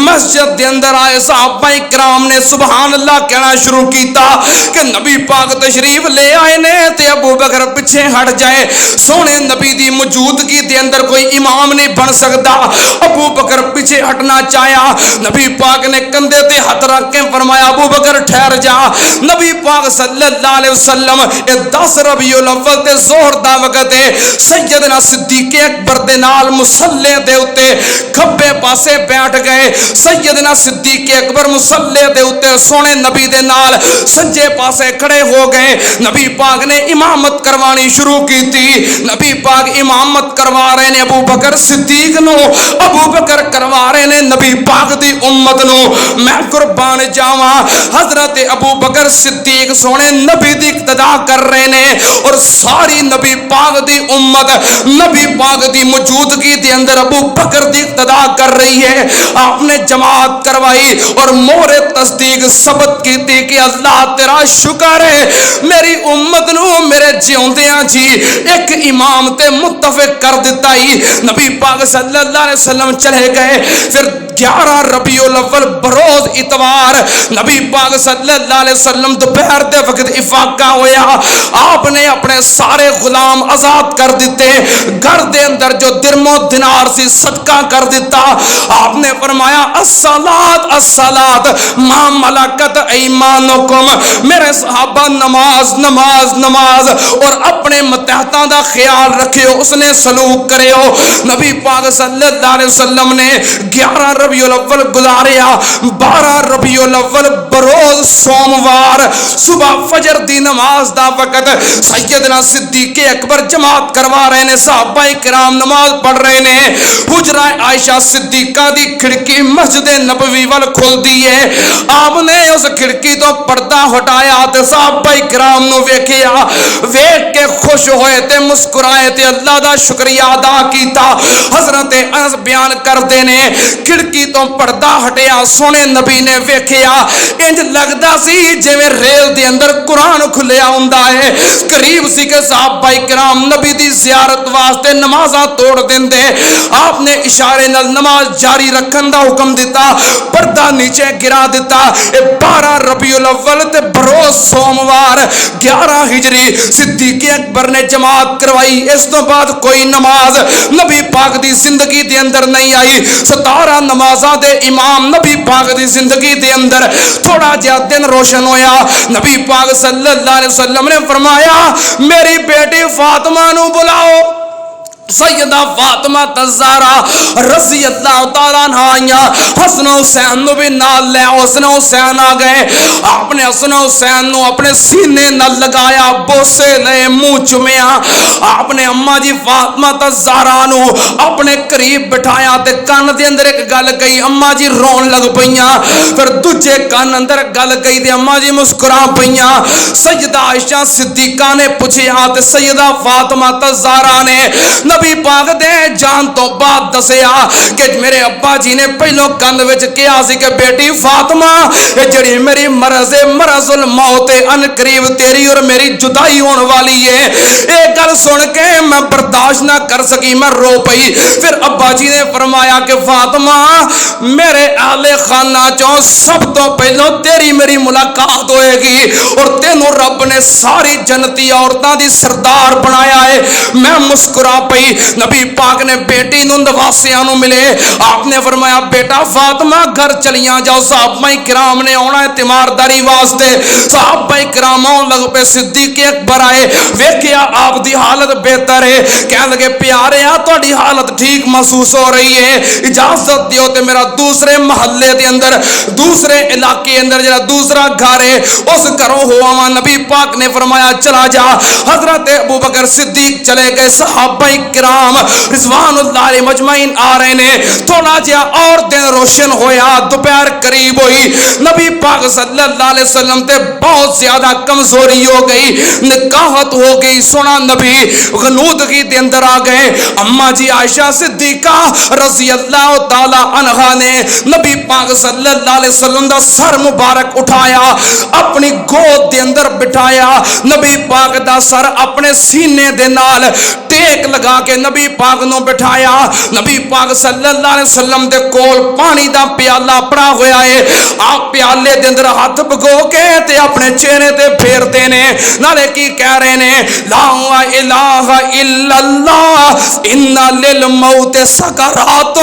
مسجد دے اندر آئے صحابہ کرام نے سبحان اللہ کہنا شروع کی کہ نبی پاک تشریف لے آئے نے تے ابو بکر پیچھے ہٹ جائے سونے نبی دی موجودگی دے اندر کوئی امام نہیں بن سکتا ابو بکر پیچھے ہٹنا چاہیا نبی پاک نے کندھے تے ہاتھ رکھ کے فرمایا ابو بکر ٹھہر جا نبی پاک صلی اللہ علیہ وسلم 10 ربیع الاول تے ظہر دا وقت ہے سیدنا صدیق اکبر دے نال مصلی دے اوتے کھبے پاسے بیٹھ گئے. سیدنا صدیق اکبر مصلی دے اوتے سونے نبی دے نال سجے پاسے کھڑے ہو گئے. نبی پاک نے امامت کروانی شروع کی تھی. نبی پاک امامت کروا رہے نے ابو بکر صدیق نو, ابو بکر کروا رہے نے نبی پاک دی امت نو. میں قربان جاواں, حضرت ابو بکر صدیق سونے نبی دی اقتدا کر رہے نے اور ساری نبی پاک دی امت نبی پاک دی موجودگی دے اندر ابو بکر دی اقتدا کر رہی ہے. آپ نے جماعت کروائی اور مور تصدیق ثبت کی تھی کہ اللہ تیرا شکر ہے میری امت نو میرے جیوندیاں جی ایک امام تے متفق کر دیتا ہی. نبی پاک صلی اللہ علیہ وسلم چلے گئے. پھر 11 ربیع الاول بروز اتوار نبی پاک صلی اللہ علیہ وسلم دوپہر دے وقت افاقہ ہویا. آپ نے اپنے سارے غلام آزاد کر دیتے, گھر دے اندر جو درم و دینار سی صدقہ کر دیتا. آپ نے فرمایا الصلاۃ الصلاۃ ما ملکت ایمانکم, میرے صحابہ نماز نماز نماز اور اپنے متحداں دا خیال رکھیو, اس نے سلوک کریو. نبی پاک صلی اللہ علیہ وسلم نے 11 ربیع الاول گزاریا. 12 ربیع الاول بروز سوموار صبح فجر دی نماز دا وقت سیدنا صدیق اکبر جماعت کروا رہے نے, صحابہ کرام نماز پڑھ رہے نے. حجرہ عائشہ صدیقہ دی کھڑکی مسجد نبوی وال کھل دی ہے. آپ نے اس کھڑکی تو پردہ ہٹایا تے صحابہ کرام نو ویکھیا, ویکھ کے خوش ہوئے تے مسکرائے تے اللہ دا شکریہ ادا کیتا. حضرت انس بیان کردے نے کھڑکی تو پردہ ہٹیا, سونے نبی نے ویکھیا انج لگدا سی جویں ریل دے اندر قرآن کھلیا ہوندا ہے. قریب سی کہ صحابہ کرام نبی دی زیارت واسطے نمازاں توڑ دیندے. آپ نے اشارے نال نماز جاری رکھن دا حکم دیتا, پردہ نیچے گرا دیتا. 12 ربیع الاول تے بروز سوموار 11 ہجری صدیق اکبر نے جماعت کروائی. اس تو بعد کوئی نماز نبی پاک دی زندگی دے اندر نہیں آئی. 17 نمازاں دے امام نبی پاک دی زندگی دے اندر. تھوڑا جہا دن روشن ہویا, نبی پاک صلی اللہ علیہ وسلم نے فرمایا میری بیٹی فاطمہ نو بلاؤ. سیدہ فاطمہ الزہرا رضی اللہ تعالیٰ عنہ آئیاں, حسن حسین نو بھی نال لے. حسن حسین آ گئے. آپ نے حسن حسین نو اپنے سینے نال لگایا, بوسے لے, منہ چومیا. آپ نے اماں جی فاطمہ الزہرا نو اپنے قریب بٹھایا تے کان دے اندر ایک گل گئی, اماں جی رون لگ پئیاں. پھر دوجے کان اندر گل گئی تے اماں جی مسکرا پئیاں. سیدہ عائشہ صدیقہ نے پوچھیا تے سیدہ فاطمہ الزہرا نے نبی پاک دے جان تو بعد دسیا کہ میرے ابا جی نے پہلو کند وچ کہا سی کہ بیٹی فاطمہ جڑی میری مرض مرض الموت ان قریب تیری اور میری جدائی ہون والی ہے, اے گل سن کے میں برداشت نہ کر سکی, میں رو پئی. پھر ابا جی نے فرمایا کہ فاطمہ میرے اہل خانہ چوں سب تو پہلو تیری میری ملاقات ہوئے گی اور تینوں رب نے ساری جنتی عورتاں دی سردار بنایا ہے. میں مسکرا پئی. نبی پاک نے بیٹی نو نواسیاں نو ملے. آپ نے فرمایا بیٹا فاطمہ گھر چلیاں جاؤ, صحابہ کرام نے آنا ہے تیمارداری واسطے. صحابہ کرام آن لگ پے. صدیق اکبر آئے, ویکھیا آپ دی حالت بہتر ہے, کہنے لگے پیارے تہاڈی حالت ٹھیک محسوس ہو رہی ہے, اجازت دیو تے میرا دوسرے محلے دے اندر دوسرے علاقے اندر جڑا دوسرا گھر ہے اس گھروں ہو آواں. نبی پاک نے فرمایا چلا جا. حضرت ابو بکر صدیق چلے گئے. صحابہ کرام رضوان اللہ علیہ مجمعین آ رہے نے. تھوڑا جہا اور دن روشن ہویا, دوپہر قریب ہوئی. نبی پاک صلی اللہ علیہ وسلم تے بہت زیادہ کمزوری ہو گئی, نکاحت ہو گئی. سونا نبی غنودگی دے اندر آ گئے. اماں جی عائشہ صدیقہ رضی اللہ تعالی عنہا نے نبی پاک صلی اللہ علیہ وسلم دا سر مبارک اٹھایا, اپنی گود دے اندر بٹھایا. نبی پاک دا سر اپنے سینے دے نال ٹیک لگا کے نبی پاک نو بٹھایا. نبی پاک صلی اللہ علیہ وسلم دے کول پانی دا پیالہ پڑا ہویا ہے. آپ پیالے دے اندر ہاتھ بگو کے تے اپنے چہرے تے پھیرتے نے, نالے کی کہہ رہے نے لا الہ الا اللہ ان للموت سکرات.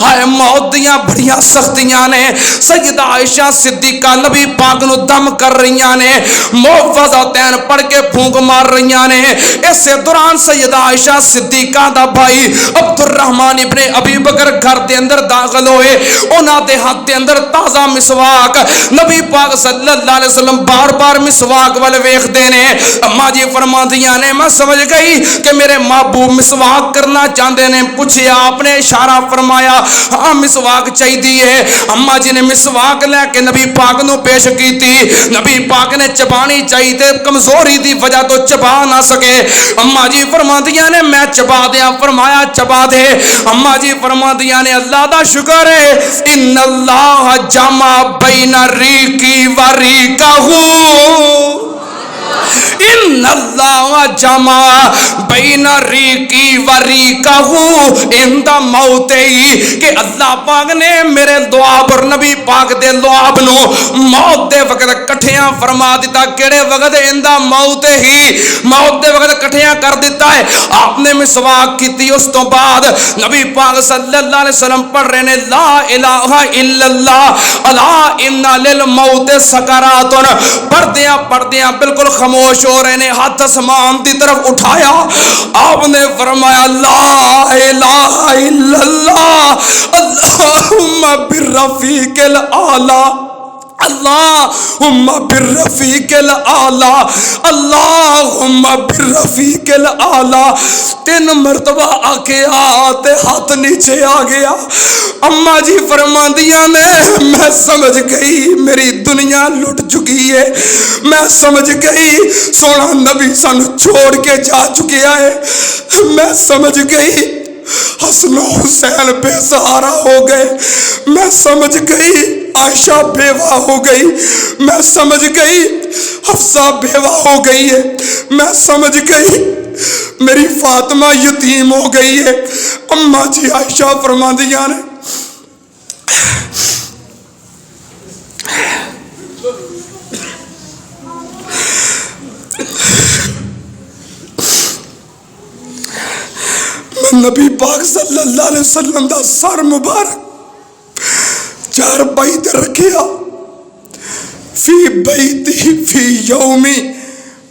ہائے موت دیاں بڑیاں سختیاں نے. سیدہ عائشہ صدیقہ نبی پاک نو دم کر رہیاں نے, محفظتین پڑھ کے پھونک مار رہیاں نے. اس دوران سیدہ عائشہ صدیقہ صدیقاں دا بھائی عبد الرحمن ابن ابی بکر گھر دے اندر داخل ہوئے، انہاں دے ہاتھ دے اندر تازہ مسواک، نبی پاک صلی اللہ علیہ وسلم بار بار مسواک والے ویکھدے نے۔ اما جی فرماندیاں نے میں سمجھ گئی کہ میرے محبوب مسواک کرنا چاہتے نے، پوچھیا آپ نے اشارہ فرمایا ہاں مسواک چاہیے ہے۔ اما جی نے مسواک لے کے نبی پاک نو پیش کی تھی، نبی پاک نے چبانی چاہیے، کمزوری دی وجہ تو چبا نہ سکے۔ اما جی فرماندیاں نے میں چبا دیا، فرمایا چبا دے۔ اما جی فرماندیاں نے اللہ دا شکر ہے، ان اللہ جمع بین ریقی و ریقہ، ان اللہ جمع بین ریقی و ریقہ عند موتی، کہ اللہ پاک نے میرے لعاب اور نبی پاک دے لعاب نو موت دے وقت کٹھیاں فرما دیتا۔ کیڑے وقت عند موت ہی، موت دے وقت کٹھیاں کر دیتا ہے۔ آپ نے مسواک کی، اس تو بعد نبی پاک صلی اللہ علیہ وسلم پڑھ رہے نے لا الہ الا اللہ الا ان للموت سکرات، پڑھدیاں بالکل خاموش ہو رہے نے، ہاتھ آسمان دی طرف اٹھایا، آپ نے فرمایا لا الہ الا اللہ اللہم بالرفیق الاعلی، اللہم بالرفیق الاعلی، اللہم بالرفیق الاعلی۔ 3 مرتبہ آکیا تے ہاتھ نیچے آ گیا۔ اما جی فرماندیاں نے میں سمجھ گئی میری دنیا لٹ چکی ہے، میں سمجھ گئی سونا نبی سانو چھوڑ کے جا چکیا ہے، میں سمجھ گئی حسن و حسین بے سہارا ہو گئے، میں سمجھ گئی عائشہ بیوہ ہو گئی، میں سمجھ گئی حفصہ بیوہ ہو گئی ہے، میں سمجھ گئی میری فاطمہ یتیم ہو گئی ہے۔ اما جی عائشہ فرماندیاں نے نبی پاک صلی اللہ علیہ وسلم دا سر مبارک چارپائی تے رکھیا، فی بیتی فی یومی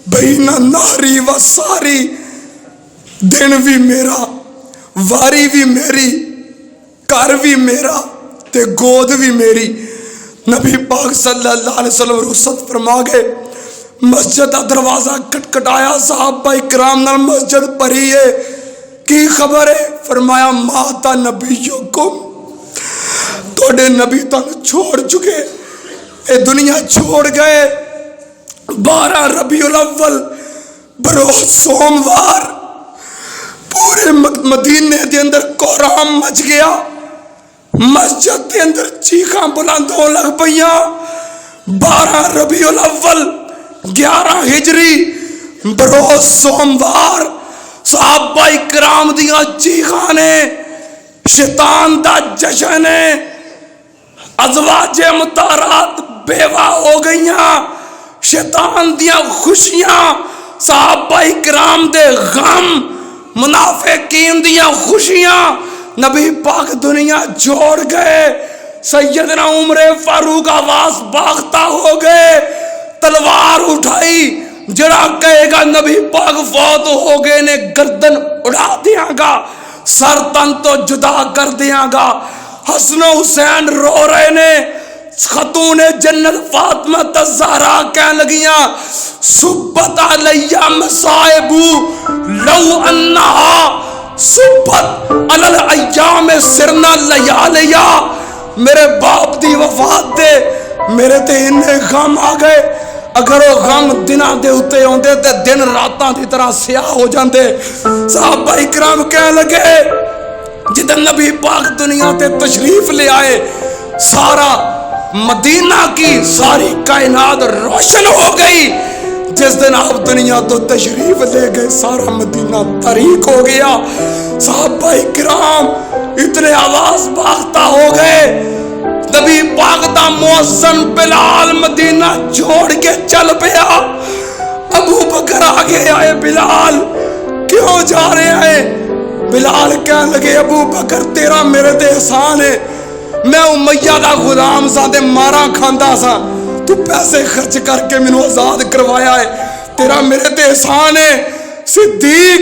بین نہری و ساری، دن بھی میرا، واری بھی میری، گھر بھی میرا تے گود بھی میری۔ نبی پاک صلی اللہ علیہ وسلم رخصت فرما گئے، مسجد دا دروازہ کٹکٹایا، صحابہ کرام نال مسجد بھری ہے، کی خبر ہے؟ فرمایا ماتا نبیکم، توڑے نبی تن چھوڑ چکے، اے دنیا چھوڑ گئے۔ 12 ربیع الاول بروز سوموار پورے مدینے دے اندر کورام مچ گیا، مسجد دے اندر چیخاں بلند ہو لگ پئیاں۔ 12 ربیع الاول 11 ہجری بروز سوموار، صحابہ کرام دیاں چیخاں نے، شیطان دا جشن ہے، ازواج مطہرات بیوہ ہو گئیاں، شیطان دیاں خوشیاں، صحابہ کرام دے غم، منافقین دیاں خوشیاں، نبی پاک دنیا چھوڑ گئے۔ سیدنا عمر فاروق آواز باختہ ہو گئے، تلوار اٹھائی، جڑا کہے گا نبی پاک فوت ہو گئے نے گردن اڑا دیاں گا، سر تن تو جدا کر دیاں گا۔ حسن و حسین رو رہے نے، خاتون جنت فاطمہ الزہرا کہنے لگیاں صبت علیہ مصائب لو انہا صبت علی الایام سرنا لیالیا، میرے باپ دی وفات دے میرے تے انہیں غم آ گئے، اگر وہ غم دنہ دے اتے ہوندے تے دن راتاں دی طرح سیاہ ہو جاندے۔ صحابہ اکرام کہنے لگے جدن نبی پاک دنیا تے تشریف لے آئے، سارا مدینہ کی ساری کائنات روشن ہو گئی۔ جس دن آپ دنیا تو تشریف لے گئے سارا مدینہ تاریک ہو گیا۔ صحابہ اکرام اتنے آواز باختہ ہو گئے، نبی پاک دا مؤذن بلال مدینہ چھوڑ کے چل پیا۔ ابو بکر آگے آئے، بلال کیوں جا رہے ہیں؟ بلال کہنے لگے ابو بکر تیرا میرے تے احسان ہے، میں امیہ دا غلام سا تے مارا کھاندا سا، تو پیسے خرچ کر کے میں نے آزاد کروایا ہے، تیرا میرے تے احسان ہے۔ صدیق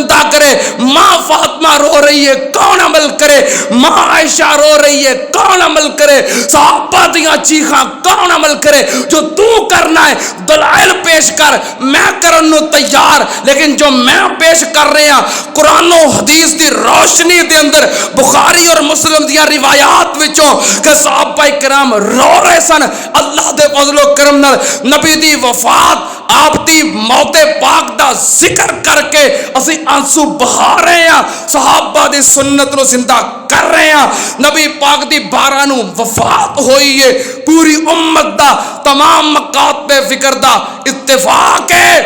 زندہ کرے. ماں فاطمہ رو رہی ہے, کون عمل کرے؟ ماں عائشہ رو رہی ہے, کون عمل کرے؟ صحابہ دیاں چیخاں کون عمل کرے؟ جو تو کرنا ہے دلائل پیش کر, میں کرن نو تیار, لیکن جو میں پیش کر رہے ہیں قرآن و حدیث دی روشنی دے اندر, بخاری اور مسلم دیاں روایات وچوں کہ صحابہ کرام رو رہے سن. اللہ دے فضل و کرم نال نبی دی وفات, آپ دی موت پاک دا ذکر کر کے اسی آنسو بہا رہے ہیں, صحابہ دی سنت نو زندہ کر رہے ہیں. نبی پاک دی 12 نو وفات ہوئی ہے, پوری امت دا تمام مکاتب فکر دا اتفاق ہے.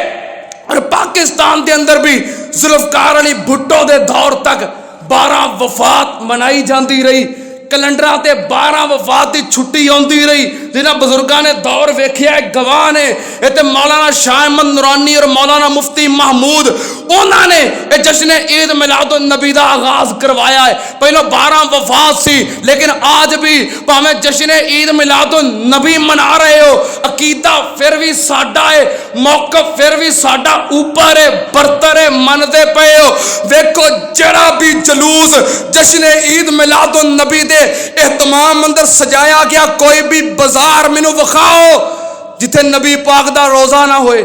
اور پاکستان دے اندر بھی ذوالفقار علی بھٹو دے دور تک 12 وفات منائی جاندی رہی. کیلنڈراں تے 12 وفات دی چھٹی آندی رہی. جنہاں بزرگاں نے دور ویکھیا ہے گواہ نے. اے تے مولانا شاہ احمد نورانی اور مولانا مفتی محمود, انہاں نے اے جشن عید میلاد النبی دا آغاز کروایا ہے. پہلو 12 وفات سی, لیکن آج بھی پاویں جشن عید میلاد النبی منا رہے ہو, عقیدہ پھر بھی ساڈا ہے, موقف پھر بھی ساڈا اوپر ہے, برتر ہے, مندے پئے ہو. ویکھو جڑا بھی جلوس جشن عید میلاد النبی دے اہتمام اندر سجایا گیا, کوئی بھی بازار مینوں وکھاؤ جتھے نبی پاک دا روزہ نہ ہوئے,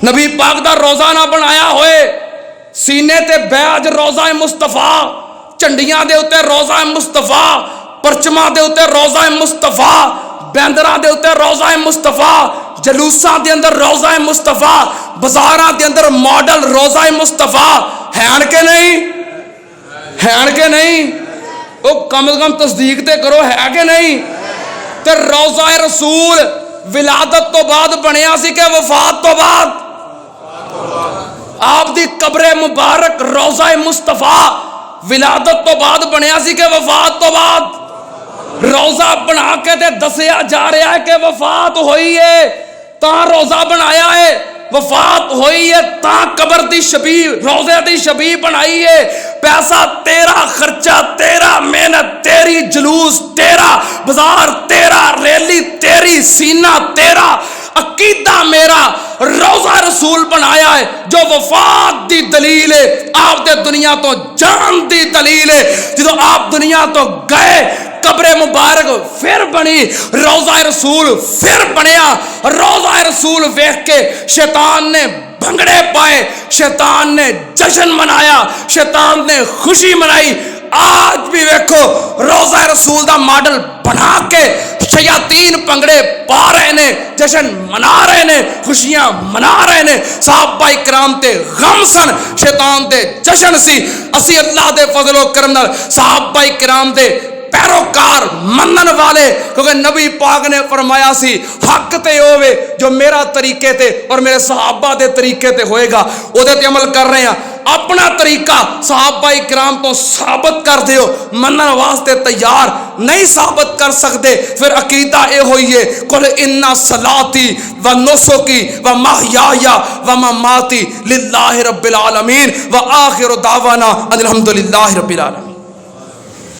نبی پاک دا روزہ نہ بنایا ہوئے. سینے تے بیج روزہ مصطفیٰ, چنڈیاں دے اوتے روزہ مصطفیٰ, پرچماں دے اوتے روزہ مصطفیٰ, بیندراں دے اوتے روزہ مصطفیٰ, جلوساں دے اندر روزہ مصطفیٰ, بازاراں دے اندر ماڈل روزہ مصطفیٰ ہیں کہ نہیں؟ ہیں کہ نہیں؟ او کم از کم تصدیق تے کرو, ہے کہ نہیں؟ تے روزہ رسول ولادت تو بعد بنیا سی کہ وفات تو بعد؟ آپ دی قبر مبارک روزہ مصطفیٰ ولادت تو بعد بنیا سی کہ وفات تو بعد؟ روزہ بنا کے تے دسیا جا رہا ہے کہ وفات ہوئی ہے, تاں روزہ بنایا ہے. وفات ہوئی ہے تاں قبر دی شبیہ, روزے دی شبیہ بنائی ہے. پیسہ تیرا, خرچہ تیرا, محنت تیری, جلوس تیرا, بازار تیرا, ریلی تیری, سینہ تیرا, عقیدہ میرا. روزہ رسول بنایا ہے جو وفات دی دلیل ہے, آپ دے دنیا تو جان دی دلیل ہے. جدو آپ دنیا تو گئے قبر مبارک پھر بنی, روزہ رسول پھر بنیا. روزہ رسول ویکھ کے شیطان نے بھنگڑے پائے, شیطان نے جشن منایا, شیطان نے خوشی منائی. آج بھی ویکھو روزہ رسول دا ماڈل بنا کے شیاطین پنگڑے پا رہے نے, جشن منا رہے نے, خوشیاں منا رہے نے. صحابہ کرام تے غم سن, شیطان تے جشن سی. اسی اللہ دے فضل و کرم نال صحابہ کرام دے پیروکار منن والے, کیونکہ نبی پاک نے فرمایا سی حق تے ہوئے جو میرا طریقے تے اور میرے صحابہ دے طریقے تے ہوئے گا, او دے تے عمل کر رہے ہیں. اپنا طریقہ صحابہ کرام تو ثابت کر دیو, منن واسطے تیار نہیں ثابت کر سکتے, پھر عقیدہ اے ہوئی ہے قل ان صلاتی و نسکی و محیایا و مماتی للہ رب العالمین و آخر دعوانا الحمدللہ رب العالمین.